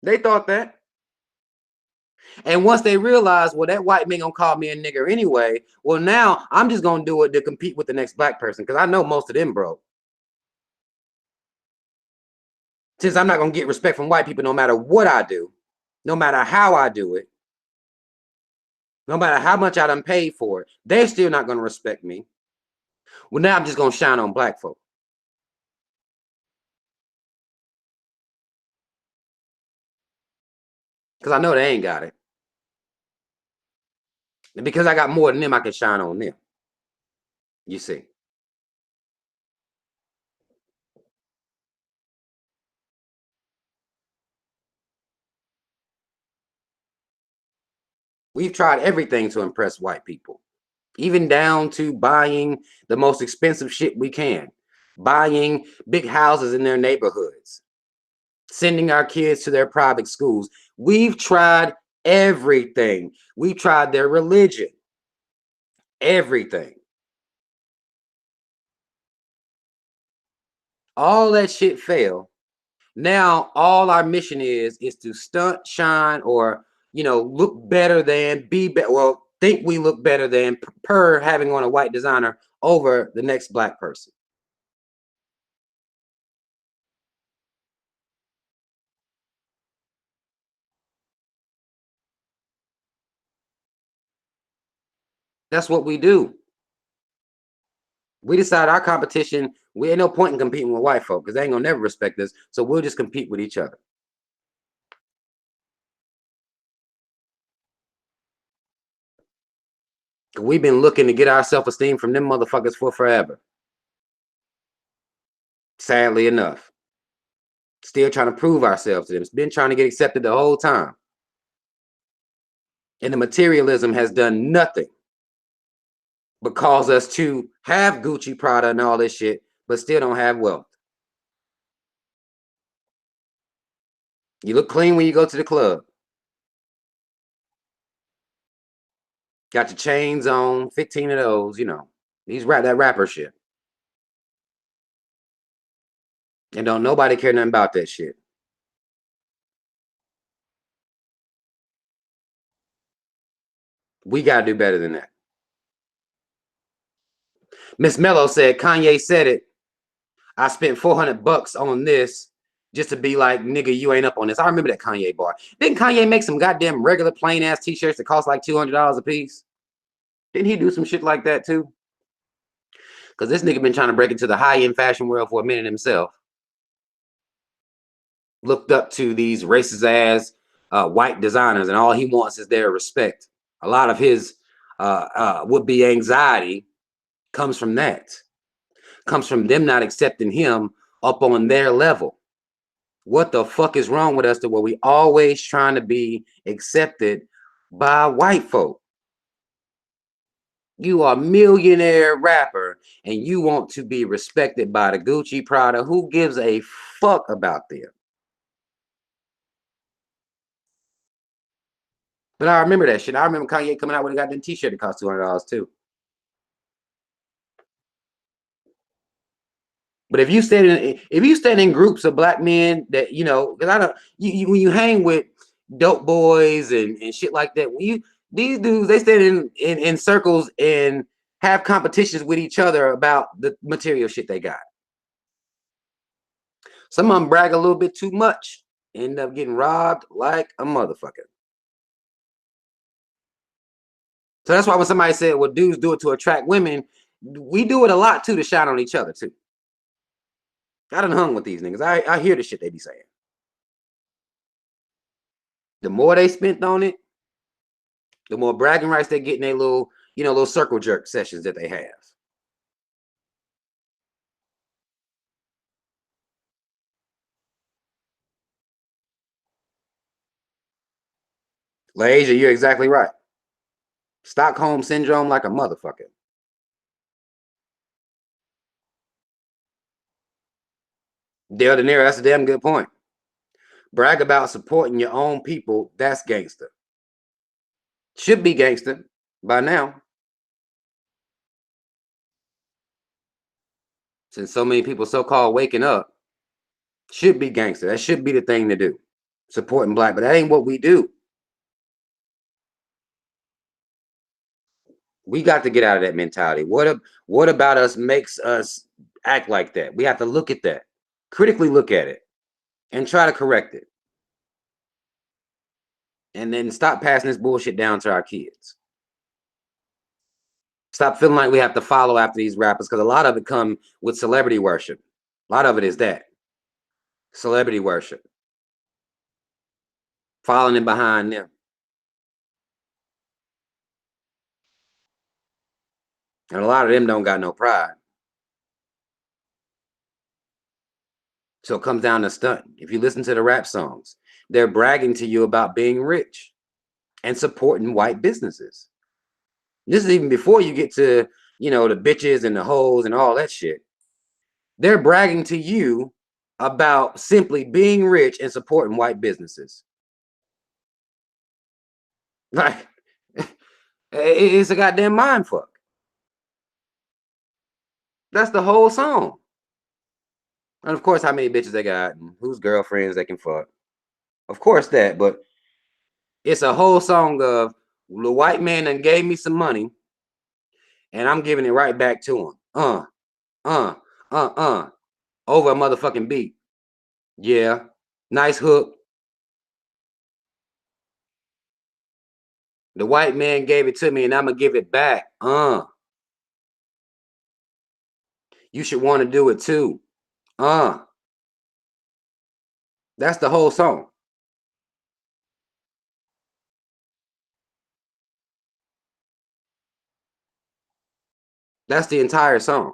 They thought that. And once they realized, well, that white man gonna call me a nigger anyway, well, now I'm just gonna do it to compete with the next black person because I know most of them broke. Since I'm not gonna get respect from white people no matter what I do, no matter how I do it, no matter how much I done paid for it, they're still not gonna respect me. Well, now I'm just gonna shine on black folk. Because I know they ain't got it. And because I got more than them, I can shine on them. You see. We've tried everything to impress white people, even down to buying the most expensive shit we can, buying big houses in their neighborhoods, sending our kids to their private schools. We've tried everything. We've tried their religion, everything. All that shit failed. Now all our mission is to stunt, shine, or you know, look better than, well, think we look better than per having on a white designer over the next black person. That's what we do. We decide our competition, we ain't no point in competing with white folk because they ain't gonna never respect us. So we'll just compete with each other. We've been looking to get our self-esteem from them motherfuckers for forever. Sadly enough. Still trying to prove ourselves to them. It's been trying to get accepted the whole time. And the materialism has done nothing but cause us to have Gucci, Prada, and all this shit, but still don't have wealth. You look clean when you go to the club. Got your chains on, 15 of those, you know. That rapper shit. And don't nobody care nothing about that shit. We gotta do better than that. Miss Mello said, Kanye said it. I spent $400 on this just to be like, nigga, you ain't up on this. I remember that Kanye bar. Didn't Kanye make some goddamn regular plain ass t-shirts that cost like $200 a piece? Didn't he do some shit like that too? Because this nigga been trying to break into the high-end fashion world for a minute himself. Looked up to these racist ass white designers, and all he wants is their respect. A lot of his would-be anxiety comes from that. Comes from them not accepting him up on their level. What the fuck is wrong with us to where we always trying to be accepted by white folk? You are a millionaire rapper and you want to be respected by the Gucci, Prada. Who gives a fuck about them? But I remember that shit. I remember Kanye coming out with a goddamn t-shirt that cost $200 too. But if you stand in groups of black men that, you know, because I don't, when you hang with dope boys and shit like that, these dudes, they stand in circles and have competitions with each other about the material shit they got. Some of them brag a little bit too much, end up getting robbed like a motherfucker. So that's why when somebody said, well, dudes do it to attract women, we do it a lot too to shine on each other too. I done hung with these niggas. I hear the shit they be saying. The more they spent on it, the more bragging rights they get in their little, you know, little circle jerk sessions that they have. Elijah, you're exactly right. Stockholm syndrome like a motherfucker. Dale De Niro, that's a damn good point. Brag about supporting your own people, that's gangster. Should be gangster by now. Since so many people so-called waking up, should be gangster. That should be the thing to do. Supporting black, but that ain't what we do. We got to get out of that mentality. What about us makes us act like that? We have to look at that, critically look at it, and try to correct it. And then stop passing this bullshit down to our kids. Stop feeling like we have to follow after these rappers, because a lot of it come with celebrity worship. A lot of it is that. Celebrity worship. Following in behind them. And a lot of them don't got no pride. So it comes down to stunt. If you listen to the rap songs, they're bragging to you about being rich and supporting white businesses. This is even before you get to, you know, the bitches and the hoes and all that shit. They're bragging to you about simply being rich and supporting white businesses. Like, it's a goddamn mind fuck. That's the whole song. And of course, how many bitches they got and whose girlfriends they can fuck. Of course that, but It's a whole song of the white man done gave me some money, and I'm giving it right back to him. Over a motherfucking beat. Yeah. Nice hook. The white man gave it to me, and I'm gonna give it back. You should want to do it too. That's the whole song. That's the entire song.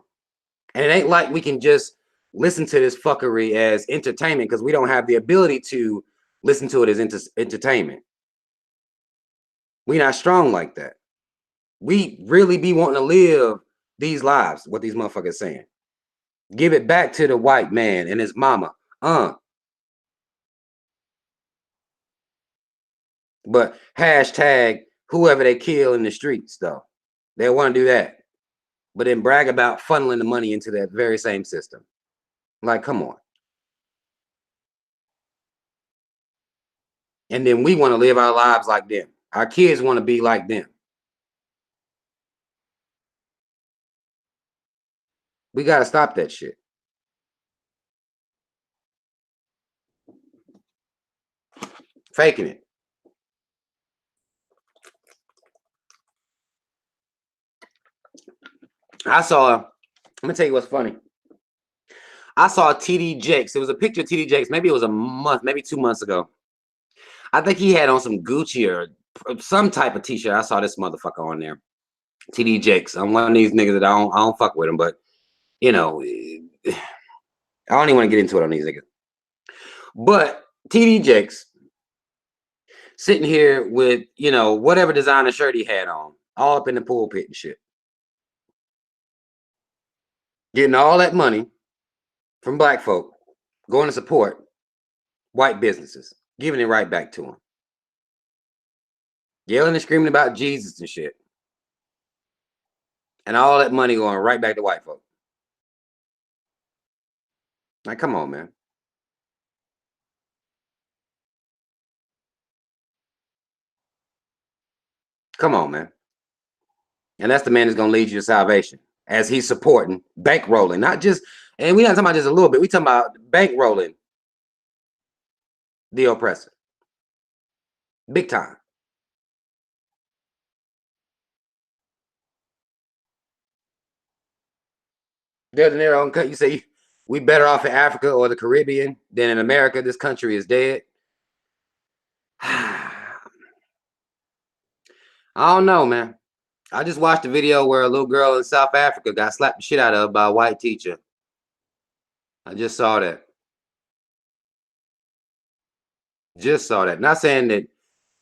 And it ain't like we can just listen to this fuckery as entertainment, because we don't have the ability to listen to it as entertainment. We not strong like that. We really be wanting to live these lives, what these motherfuckers saying. Give it back to the white man and his mama. But hashtag whoever they kill in the streets, though. They want to do that. But then brag about funneling the money into that very same system. Like, come on. And then we want to live our lives like them. Our kids want to be like them. We got to stop that shit. Faking it. I'm gonna tell you what's funny. I saw TD Jakes. It was a picture of TD Jakes. Maybe it was a month, maybe 2 months ago. I think he had on some Gucci or some type of t-shirt. I saw this motherfucker on there. TD Jakes. I'm one of these niggas that I don't fuck with him, but you know, I don't even want to get into it on these niggas. But TD Jakes sitting here with, whatever designer shirt he had on, all up in the pulpit and shit. Getting all that money from black folk, going to support white businesses, giving it right back to them. Yelling and screaming about Jesus and shit. And all that money going right back to white folk. Like, come on, man. Come on, man. And that's the man that's going to lead you to salvation, as he's supporting bankrolling, not just, and we're not talking about just a little bit, we're talking about bankrolling the oppressor. Big time. They're in their own country. You say we better off in Africa or the Caribbean than in America. This country is dead. I don't know, man. I just watched a video where a little girl in South Africa got slapped the shit out of by a white teacher. I just saw that. Just saw that. Not saying that,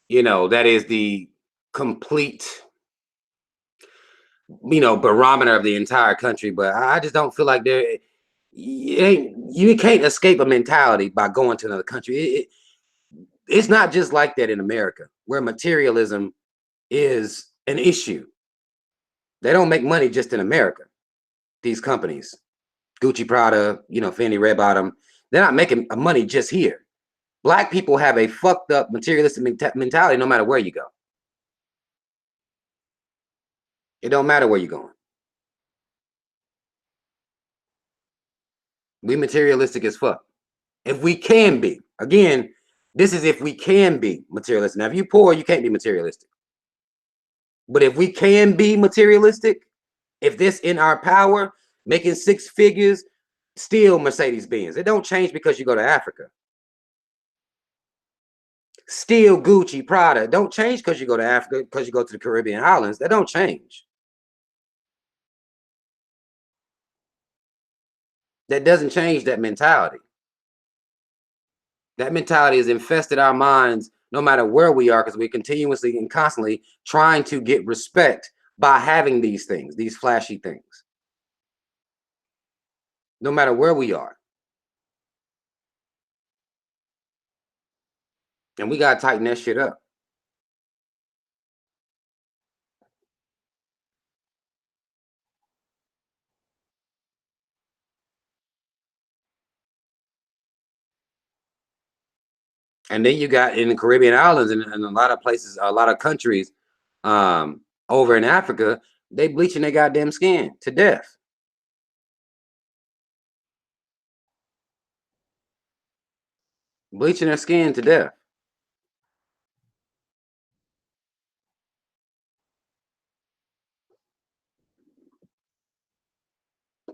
that is the complete, barometer of the entire country, but I just don't feel like you can't escape a mentality by going to another country. It's not just like that in America, where materialism is an issue. They don't make money just in America. These companies, Gucci, Prada, Fendi, Red Bottom, they're not making money just here. Black people have a fucked up materialistic mentality no matter where you go. It don't matter where you're going. We materialistic as fuck. If we can be. Again, this is if we can be materialistic. Now, if you're poor, you can't be materialistic. But if we can be materialistic, if this in our power, making 6 figures, still Mercedes-Benz. It don't change because you go to Africa. Still Gucci, Prada. Don't change because you go to Africa, because you go to the Caribbean islands. That don't change. That doesn't change that mentality. That mentality has infested our minds no matter where we are, because we're continuously and constantly trying to get respect by having these things, these flashy things. No matter where we are. And we got to tighten that shit up. And then you got in the Caribbean islands and a lot of places, a lot of countries over in Africa, they bleaching their goddamn skin to death. Bleaching their skin to death.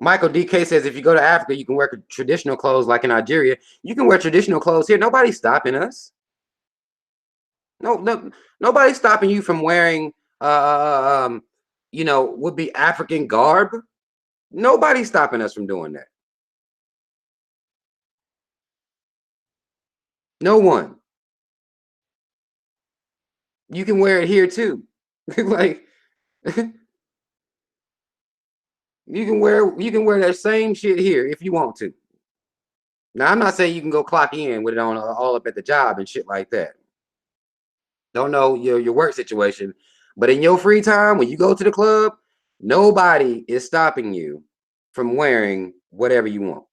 Michael DK says if you go to Africa, you can wear traditional clothes like in Nigeria. You can wear traditional clothes here. Nobody's stopping us. No, nobody's stopping you from wearing, would be African garb. Nobody's stopping us from doing that. No one. You can wear it here too. Like you can wear that same shit here if you want to. Now I'm not saying you can go clock in with it on all up at the job and shit like that. Don't know your work situation, but in your free time when you go to the club, nobody is stopping you from wearing whatever you want.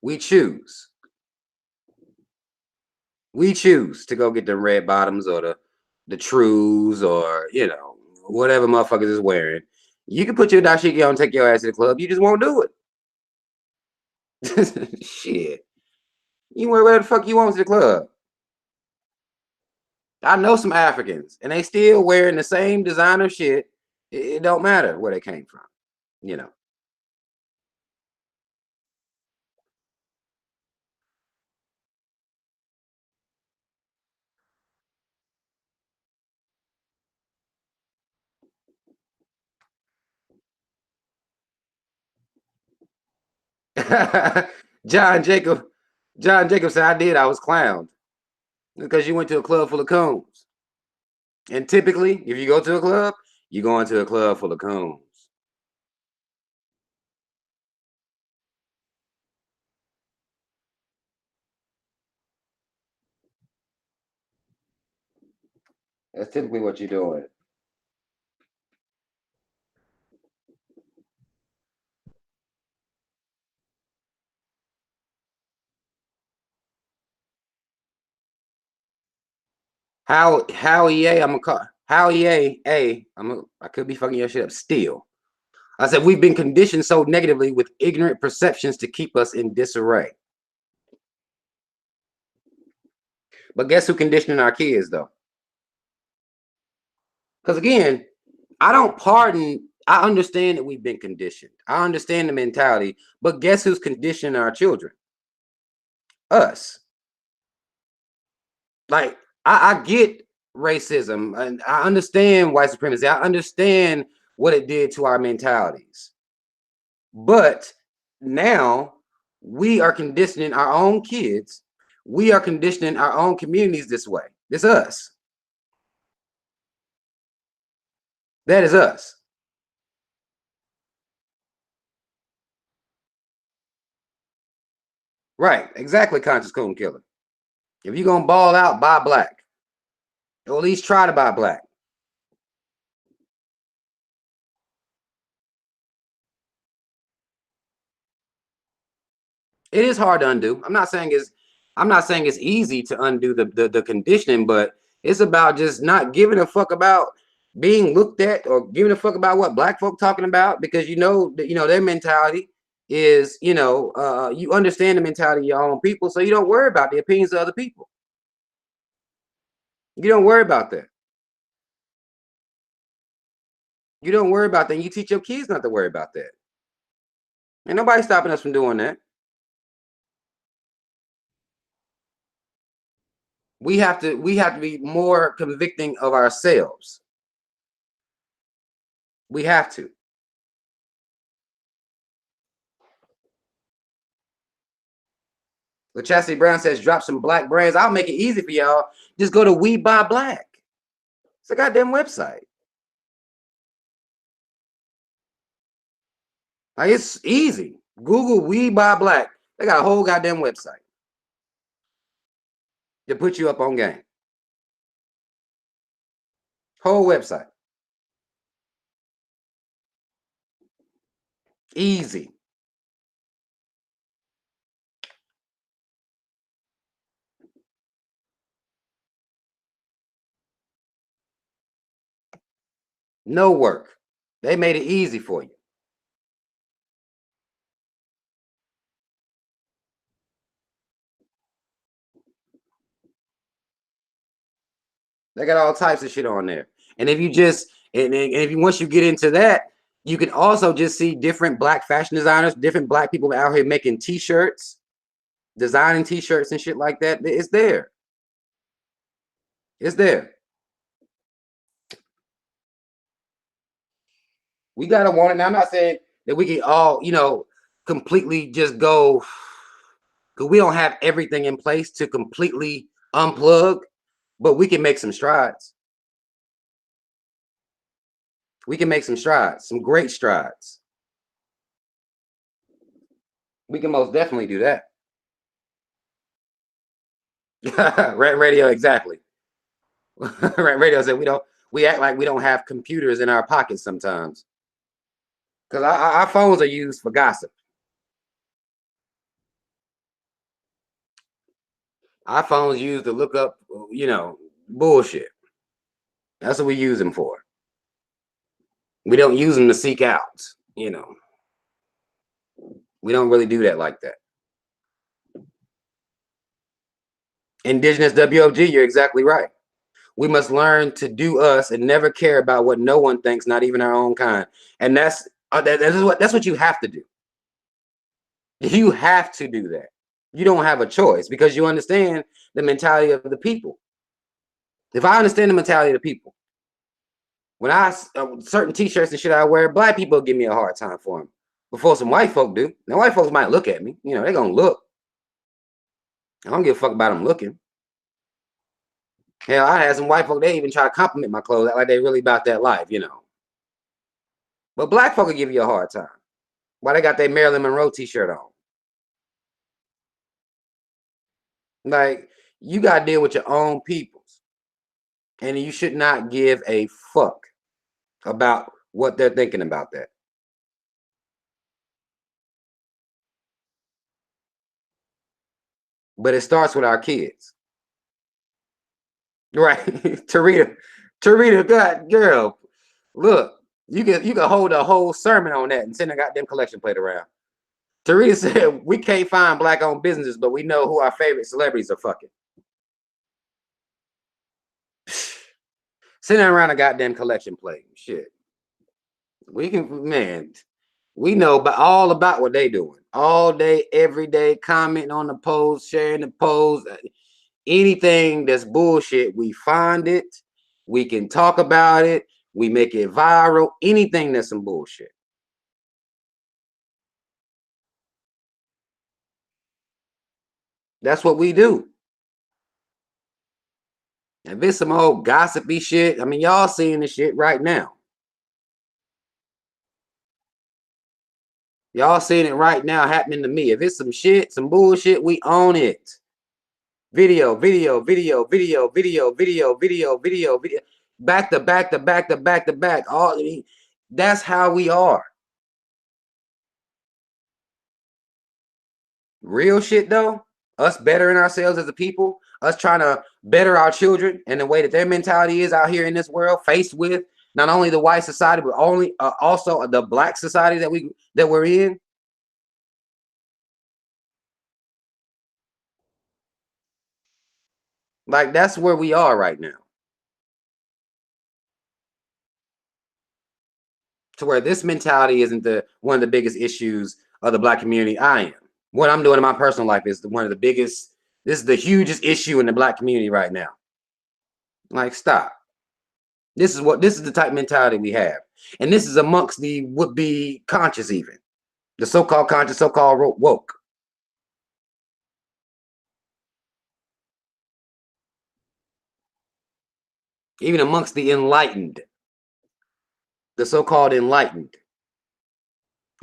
We choose. We choose to go get the red bottoms or the trues or whatever motherfuckers is wearing. You can put your dashiki on and take your ass to the club. You just won't do it. Shit. You wear whatever the fuck you want to the club. I know some Africans and they still wearing the same designer shit. It don't matter where they came from, John Jacob said, I was clowned because you went to a club full of coons. And typically, if you go to a club, you go into a club full of coons. That's typically what you're doing. How EA, I'm gonna call how EA, I could be fucking your shit up still. I said we've been conditioned so negatively with ignorant perceptions to keep us in disarray. But guess who conditioning our kids though? Because again, I don't pardon. I understand that we've been conditioned. I understand the mentality, but guess who's conditioning our children? Us. Like I get racism and I understand white supremacy. I understand what it did to our mentalities. But now we are conditioning our own kids. We are conditioning our own communities this way. It's us. That is us. Right. Exactly, conscious coon killer. If you're gonna ball out, buy black. Or at least try to buy black. It is hard to undo. I'm not saying it's easy to undo the conditioning, but it's about just not giving a fuck about being looked at or giving a fuck about what black folk talking about, because their mentality is you understand the mentality of your own people, so you don't worry about the opinions of other people. You don't worry about that. You don't worry about that. You teach your kids not to worry about that. Ain't nobody stopping us from doing that. We have to be more convicting of ourselves. We have to. But Chastity Brown says, drop some black brands. I'll make it easy for y'all. Just go to We Buy Black. It's a goddamn website. Like, it's easy. Google We Buy Black. They got a whole goddamn website to put you up on game. Whole website. Easy. No work. They made it easy for you. They got all types of shit on there. And if you just, and if you, once you get into that, you can also just see different black fashion designers, different black people out here making t-shirts, designing t-shirts and shit like that. It's there. It's there. We gotta want it. Now, I'm not saying that we can all, you know, completely just go, because we don't have everything in place to completely unplug, but we can make some strides. We can make some strides, some great strides. We can most definitely do that. Radio, exactly. Radio said we act like we don't have computers in our pockets sometimes. Because our phones are used for gossip. Our phones used to look up, you know, bullshit. That's what we use them for. We don't use them to seek out, you know. We don't really do that like that. Indigenous WOG, you're exactly right. We must learn to do us and never care about what no one thinks, not even our own kind. And that's what you have to do. You have to do that. You don't have a choice because you understand the mentality of the people. If I understand the mentality of the people, when I certain t-shirts and shit I wear, black people give me a hard time for them before some white folk do. Now white folks might look at me, you know, they're gonna look. I don't give a fuck about them looking. Hell, I had some white folk, they even try to compliment my clothes, like they really about that life, you know. But black folk will give you a hard time. Why they got their Marilyn Monroe t-shirt on? Like, you got to deal with your own peoples. And you should not give a fuck about what they're thinking about that. But it starts with our kids. Right. Tarita, God, girl, look, you can hold a whole sermon on that and send a goddamn collection plate around. Tarita said, we can't find black-owned businesses, but we know who our favorite celebrities are fucking. Sending around a goddamn collection plate. Shit. We can, man, we know all about what they doing. All day, every day, commenting on the post, sharing the post. Anything that's bullshit, we find it. We can talk about it. We make it viral. Anything that's some bullshit. That's what we do. If it's some old gossipy shit, I mean, y'all seeing this shit right now. Y'all seeing it right now happening to me. If it's some shit, some bullshit, we own it. Video. Back to back. All that's how we are. Real shit though, us bettering ourselves as a people, us trying to better our children and the way that their mentality is out here in this world, faced with not only the white society, but also the black society that we're in. Like, that's where we are right now. To where this mentality isn't one of the biggest issues of the black community. I am. What I'm doing in my personal life is one of the biggest. This is the hugest issue in the black community right now. Like, stop. This is the type of mentality we have. And this is amongst the would-be conscious, even. The so-called conscious, so-called woke. Even amongst the enlightened. The so-called enlightened.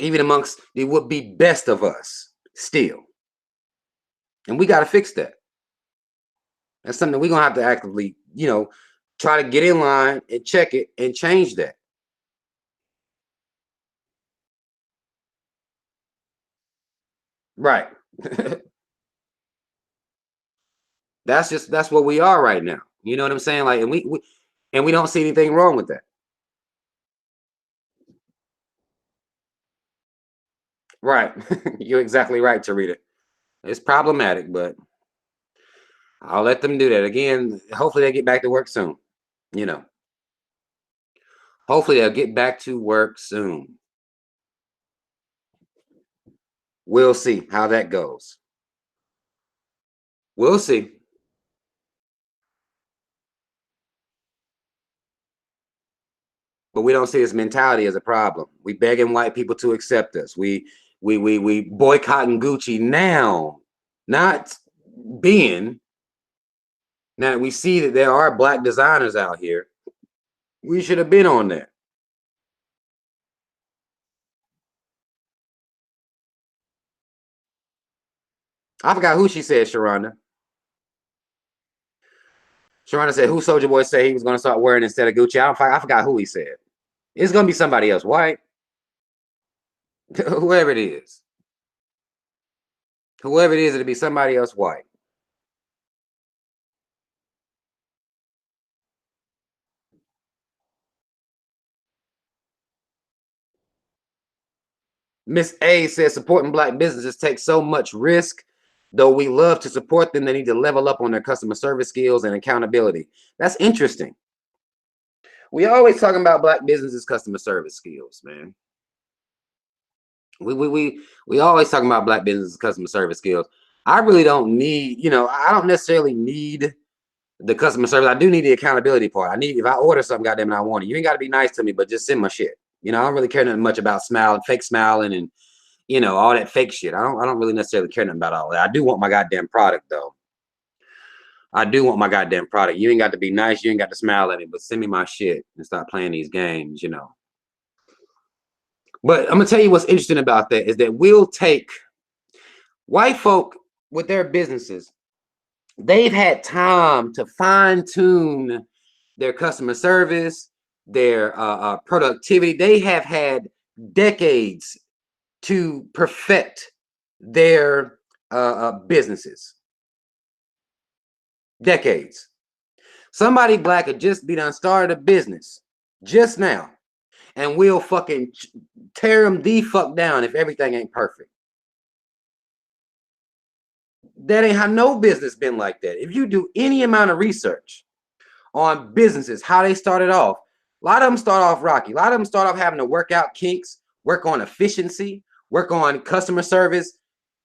Even amongst the would-be best of us, still. And we got to fix that. That's something we're going to have to actively, you know, try to get in line and check it and change that. Right. That's what we are right now. You know what I'm saying? Like, and we don't see anything wrong with that. Right. You're exactly right, Tarita. It's problematic, but I'll let them do that. Again, hopefully they get back to work soon. You know, hopefully they'll get back to work soon. We'll see how that goes. We'll see. But we don't see this mentality as a problem. We begging white people to accept us. We boycotting Gucci now, not being. Now we see that there are black designers out here. We should have been on that. I forgot who she said, Sharonda. Sharonda said, who Soldier Boy said he was going to start wearing instead of Gucci? I forgot who he said. It's going to be somebody else, white. Whoever it is. Whoever it is, it'll be somebody else white. Miss A says supporting black businesses takes so much risk. Though we love to support them, they need to level up on their customer service skills and accountability. That's interesting. We always talking about black businesses' customer service skills, man. We always talking about black businesses' customer service skills. I really don't need, I don't necessarily need the customer service. I do need the accountability part. I need, if I order something, goddamn it, I want it. You ain't got to be nice to me, but just send my shit. I don't really care nothing much about fake smiling and all that fake shit. I don't really necessarily care nothing about all that. I do want my goddamn product though. I do want my goddamn product. You ain't got to be nice, you ain't got to smile at me, but send me my shit and stop playing these games. But I'm gonna tell you what's interesting about that is that we'll take white folk with their businesses. They've had time to fine tune their customer service, their productivity. They have had decades to perfect their businesses. Decades. Somebody black could just be done started a business just now, and we'll fucking tear them the fuck down if everything ain't perfect. That ain't how no business been like that. If you do any amount of research on businesses, how they started off, a lot of them start off rocky. A lot of them start off having to work out kinks, work on efficiency, work on customer service.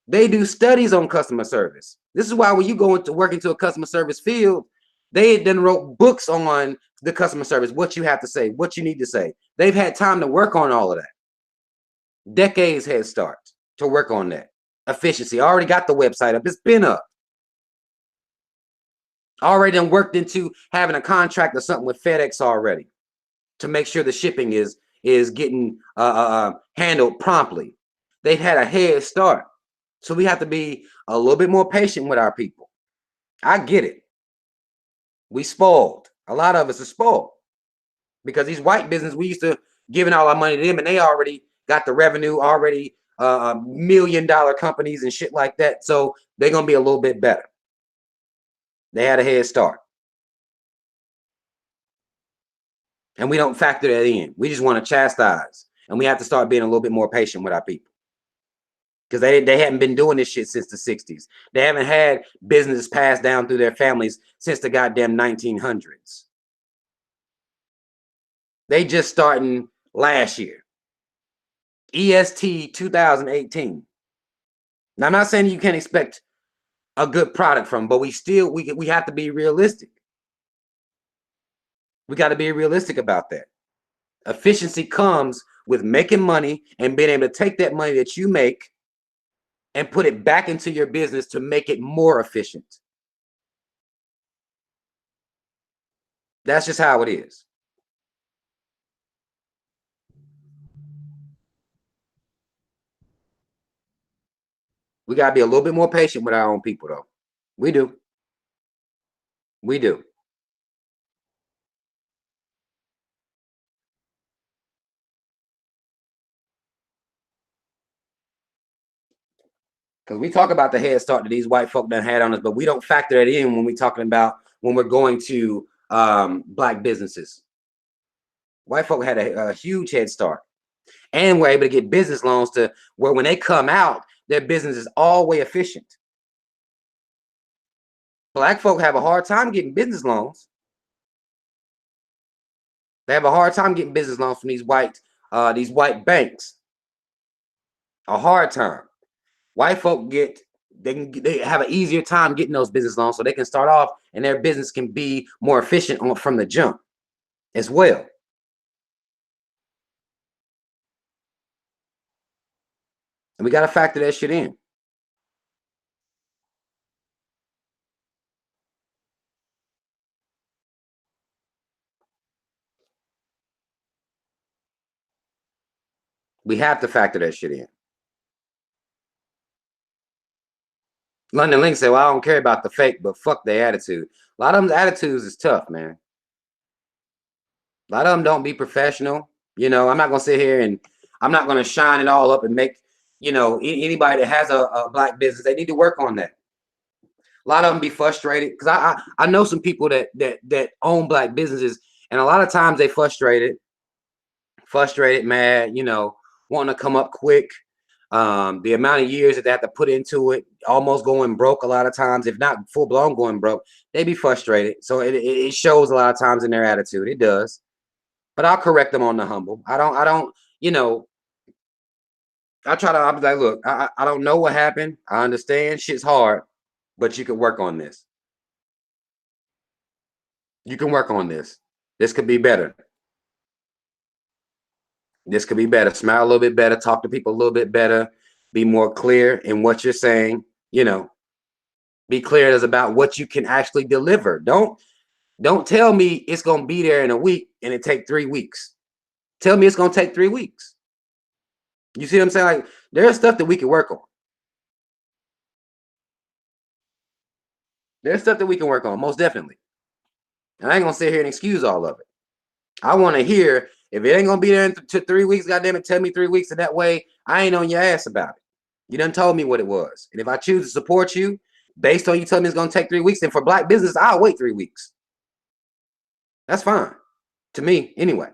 They do studies on customer service. This is why when you go into work into a customer service field, they then wrote books on the customer service, what you have to say, what you need to say. They've had time to work on all of that. Decades head start to work on that. Efficiency. Already got the website up. It's been up. Already done worked into having a contract or something with FedEx already to make sure the shipping is getting handled promptly. They've had a head start. So we have to be a little bit more patient with our people. I get it. We spoiled. A lot of us are spoiled because these white business, we used to giving all our money to them and they already got the revenue, already $1 million companies and shit like that. So they're going to be a little bit better. They had a head start. And we don't factor that in. We just want to chastise. And we have to start being a little bit more patient with our people. Because they haven't been doing this shit since the 60s. They haven't had business passed down through their families since the goddamn 1900s. They just starting last year. EST 2018. Now, I'm not saying you can't expect a good product from, but we have to be realistic. We got to be realistic about that. Efficiency comes with making money and being able to take that money that you make and put it back into your business to make it more efficient. That's just how it is. We got to be a little bit more patient with our own people, though. We do. We do. Because we talk about the head start that these white folk done had on us, but we don't factor that in when we're talking about when we're going to black businesses. White folk had a huge head start, and were able to get business loans to where when they come out, their business is always efficient. Black folk have a hard time getting business loans. They have a hard time getting business loans from these white banks. A hard time. White folk they have an easier time getting those business loans, so they can start off and their business can be more efficient from the jump as well. And we got to factor that shit in. We have to factor that shit in. London Link said, well, I don't care about the fake, but fuck their attitude. A lot of them attitudes is tough, man. A lot of them don't be professional. You know, I'm not going to sit here and I'm not going to shine it all up and make, you know, anybody that has a black business, they need to work on that. A lot of them be frustrated because I know some people that own black businesses, and a lot of times they frustrated, mad, you know, wanting to come up quick. The amount of years that they have to put into it, almost going broke a lot of times, if not full blown going broke, they be frustrated. So it shows a lot of times in their attitude. It does. But I'll correct them on the humble. I don't, you know, I'll be like, look, I don't know what happened. I understand shit's hard, but you can work on this. You can work on this. This could be better. This could be better. Smile a little bit better. Talk to people a little bit better. Be more clear in what you're saying. You know, be clear as about what you can actually deliver. Don't tell me it's gonna be there in a week and it take 3 weeks. Tell me it's gonna take 3 weeks. You see what I'm saying? Like, there's stuff that we can work on. There's stuff that we can work on, most definitely. And I ain't gonna sit here and excuse all of it. I want to hear if it ain't gonna be there in 3 weeks, goddamn it, tell me 3 weeks, and that way I ain't on your ass about it. You done told me what it was, and if I choose to support you based on you telling me it's gonna take 3 weeks, then for black business, I'll wait 3 weeks. That's fine to me, anyway.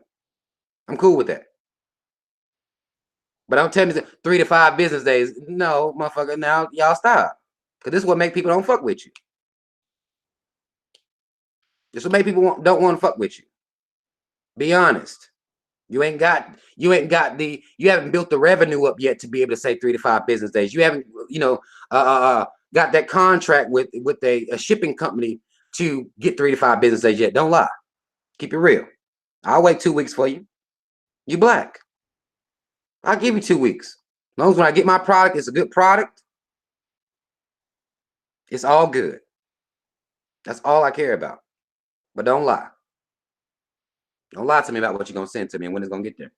I'm cool with that. But don't tell me 3 to 5 business days. No, motherfucker. Now y'all stop, because this is what make people don't fuck with you. This is what make people don't want to fuck with you. Be honest. You haven't built the revenue up yet to be able to say 3 to 5 business days. You haven't, you know, got that contract with a shipping company to get 3 to 5 business days yet. Don't lie. Keep it real. I'll wait 2 weeks for you. You black. I'll give you 2 weeks. As long as when I get my product, it's a good product. It's all good. That's all I care about. But don't lie. Don't lie to me about what you're gonna send to me and when it's gonna get there.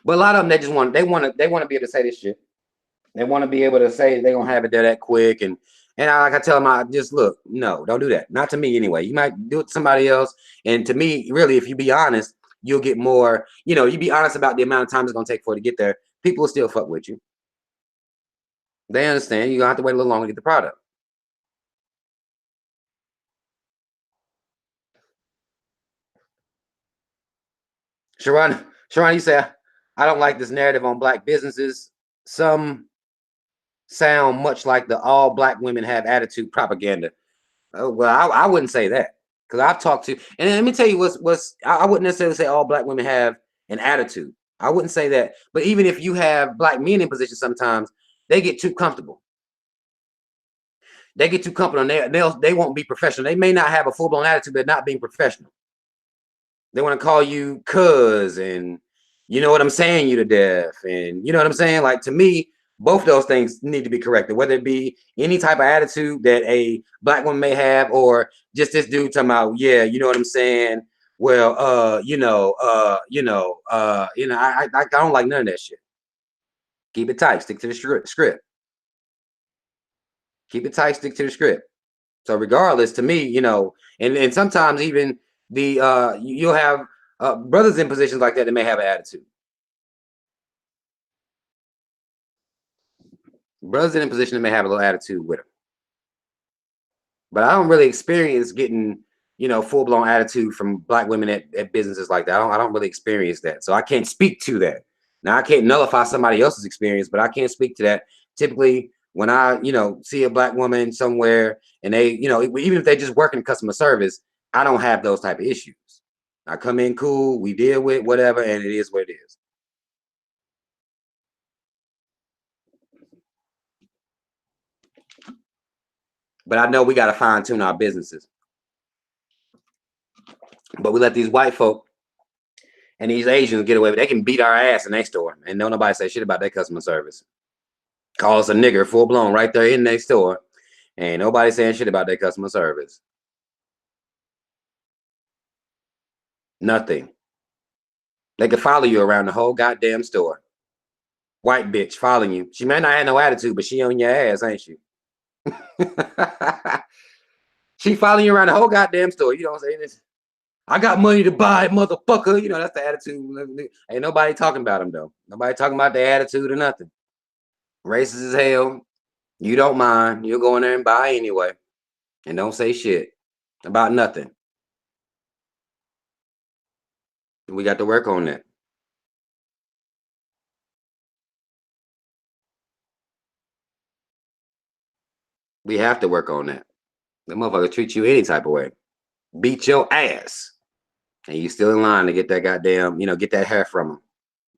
But a lot of them, they want to be able to say this shit. They want to be able to say they're gonna have it there that quick, and like I tell them, I just look, no, don't do that. Not to me anyway. You might do it to somebody else, and to me, really, if you be honest, you'll get more. You know, you be honest about the amount of time it's gonna take for it to get there. People will still fuck with you. They understand you're gonna have to wait a little longer to get the product. Sharon, you say, I don't like this narrative on black businesses. Some sound much like the all black women have attitude propaganda. Oh, well, I wouldn't say that, because I've talked to, and let me tell you I wouldn't necessarily say all black women have an attitude. I wouldn't say that. But even if you have black men in positions, sometimes they get too comfortable. They get too comfortable, and they won't be professional. They may not have a full blown attitude, but not being professional. They want to call you cuz, and you know what I'm saying, you to death, and you know what I'm saying. Like, to me, both those things need to be corrected, whether it be any type of attitude that a black woman may have, or just this dude talking about, yeah, you know what I'm saying. Well, I don't like none of that shit. Keep it tight, stick to the script. Keep it tight, stick to the script. So regardless, to me, you know, and sometimes even you'll have brothers in positions like that may have an attitude. Brothers in a position that may have a little attitude with them. But I don't really experience getting, you know, full-blown attitude from black women at businesses like that. I don't really experience that. So I can't speak to that. Now, I can't nullify somebody else's experience, but I can't speak to that. Typically, when I, you know, see a black woman somewhere and they, you know, even if they just work in customer service, I don't have those type of issues. I come in cool, we deal with whatever, and it is what it is. But I know we got to fine tune our businesses. But we let these white folk and these Asians get away with it. They can beat our ass in their store and don't nobody say shit about their customer service. Call us a nigger full blown right there in their store. Ain't nobody saying shit about their customer service. Nothing. They can follow you around the whole goddamn store. White bitch following you. She may not have no attitude, but she on your ass, ain't she? She following you around the whole goddamn store. You know what I'm saying? I got money to buy it, motherfucker. You know, that's the attitude. Ain't nobody talking about them, though. Nobody talking about their attitude or nothing. Racist as hell. You don't mind. You'll go in there and buy anyway. And don't say shit about nothing. We got to work on that. We have to work on that. The motherfucker treat you any type of way. Beat your ass. And you still in line to get that goddamn, you know, get that hair from them.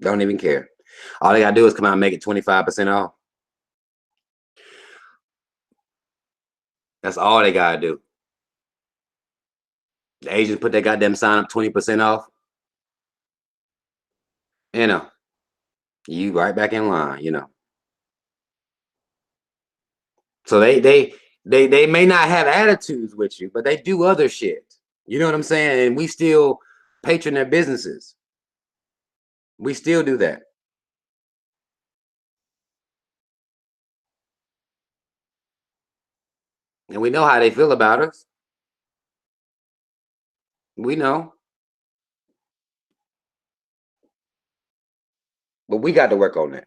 Don't even care. All they gotta do is come out and make it 25% off. That's all they gotta do. The Asians put that goddamn sign up 20% off. You know, you right back in line, you know. So they may not have attitudes with you, but they do other shit. You know what I'm saying? And we still patron their businesses. We still do that. And we know how they feel about us. We know. But we got to work on that.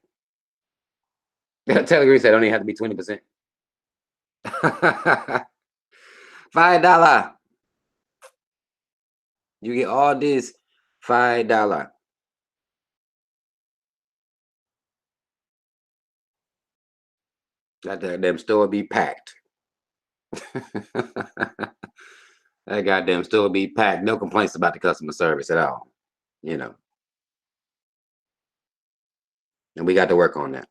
Telegram said don't even have to be 20%. $5. You get all this $5. Got that damn store be packed. That goddamn store be packed. No complaints about the customer service at all. You know. And we got to work on that.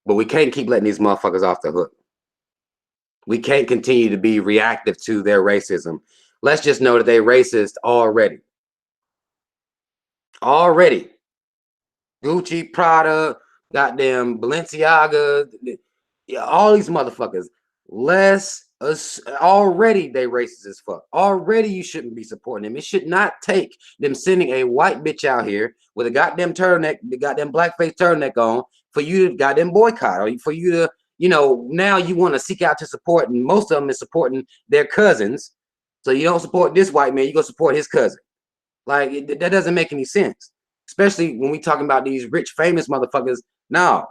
But we can't keep letting these motherfuckers off the hook. We can't continue to be reactive to their racism. Let's just know that they're racist already. Already. Gucci, Prada, goddamn Balenciaga, all these motherfuckers. Already they racist as fuck. Already you shouldn't be supporting them. It should not take them sending a white bitch out here with a goddamn turtleneck, the goddamn blackface turtleneck on for you to goddamn boycott, or for you to, you know, now you want to seek out to support, and most of them is supporting their cousins. So you don't support this white man, you go support his cousin. Like, that doesn't make any sense. Especially when we talking about these rich, famous motherfuckers. No.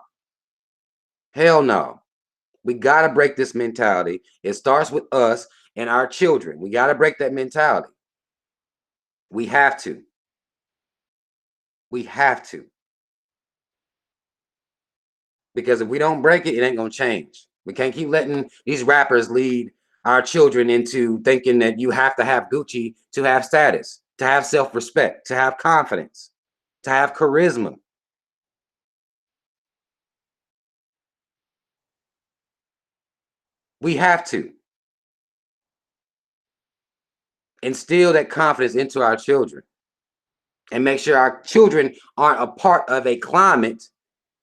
Hell no. We got to break this mentality. It starts with us and our children. We got to break that mentality. We have to. We have to. Because if we don't break it, it ain't going to change. We can't keep letting these rappers lead our children into thinking that you have to have Gucci to have status, to have self-respect, to have confidence, to have charisma. We have to instill that confidence into our children and make sure our children aren't a part of a climate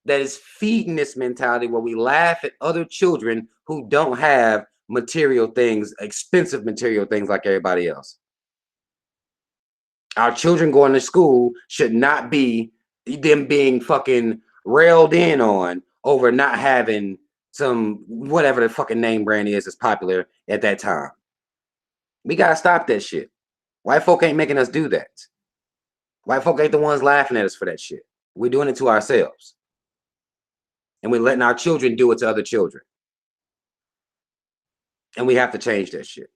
that is feeding this mentality where we laugh at other children who don't have material things, expensive material things like everybody else. Our children going to school should not be them being fucking railed in on over not having some, whatever the fucking name brand is popular at that time. We gotta stop that shit. White folk ain't making us do that. White folk ain't the ones laughing at us for that shit. We're doing it to ourselves. And we're letting our children do it to other children. And we have to change that shit.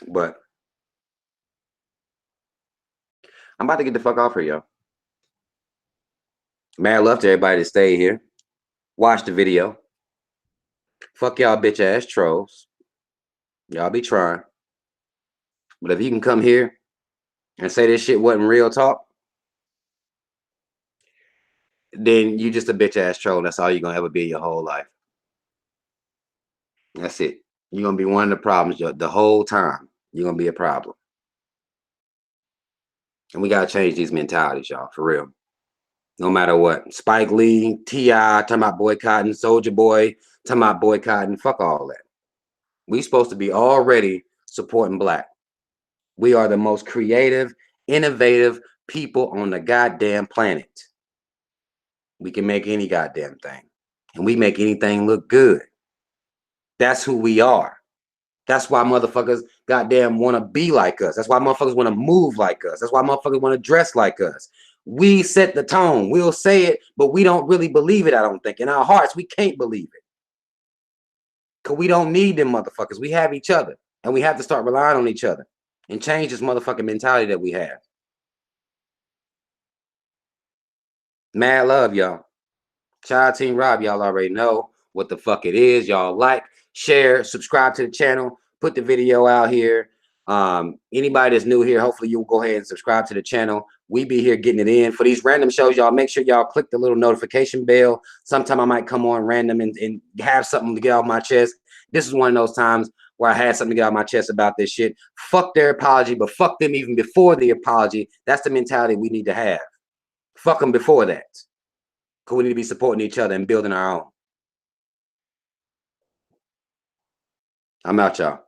But I'm about to get the fuck off here, y'all. Mad love to everybody to stay here. Watch the video. Fuck y'all bitch ass trolls. Y'all be trying. But if you can come here and say this shit wasn't real talk, then you just a bitch ass troll. That's all you're gonna ever be your whole life. That's it. You're gonna be one of the problems the whole time. You're gonna be a problem. And we gotta change these mentalities, y'all, for real. No matter what. Spike Lee, T.I. talking about boycotting, Soldier Boy talking about boycotting. Fuck all that. We supposed to be already supporting Black. We are the most creative, innovative people on the goddamn planet. We can make any goddamn thing. And we make anything look good. That's who we are. That's why motherfuckers goddamn want to be like us. That's why motherfuckers want to move like us. That's why motherfuckers want to dress like us. We set the tone. We'll say it, but we don't really believe it, I don't think. In our hearts, we can't believe it. Because we don't need them motherfuckers. We have each other. And we have to start relying on each other and change this motherfucking mentality that we have. Mad love, y'all. Shout out Team Rob. Y'all already know what the fuck it is. Y'all like, share, subscribe to the channel, put the video out here. Anybody that's new here, hopefully you'll go ahead and subscribe to the channel. We be here getting it in. For these random shows, y'all make sure y'all click the little notification bell. Sometime I might come on random and have something to get off my chest. This is one of those times where I had something to get off my chest about this shit. Fuck their apology, but fuck them even before the apology. That's the mentality we need to have. Fuck them before that. Because we need to be supporting each other and building our own. I'm out, y'all.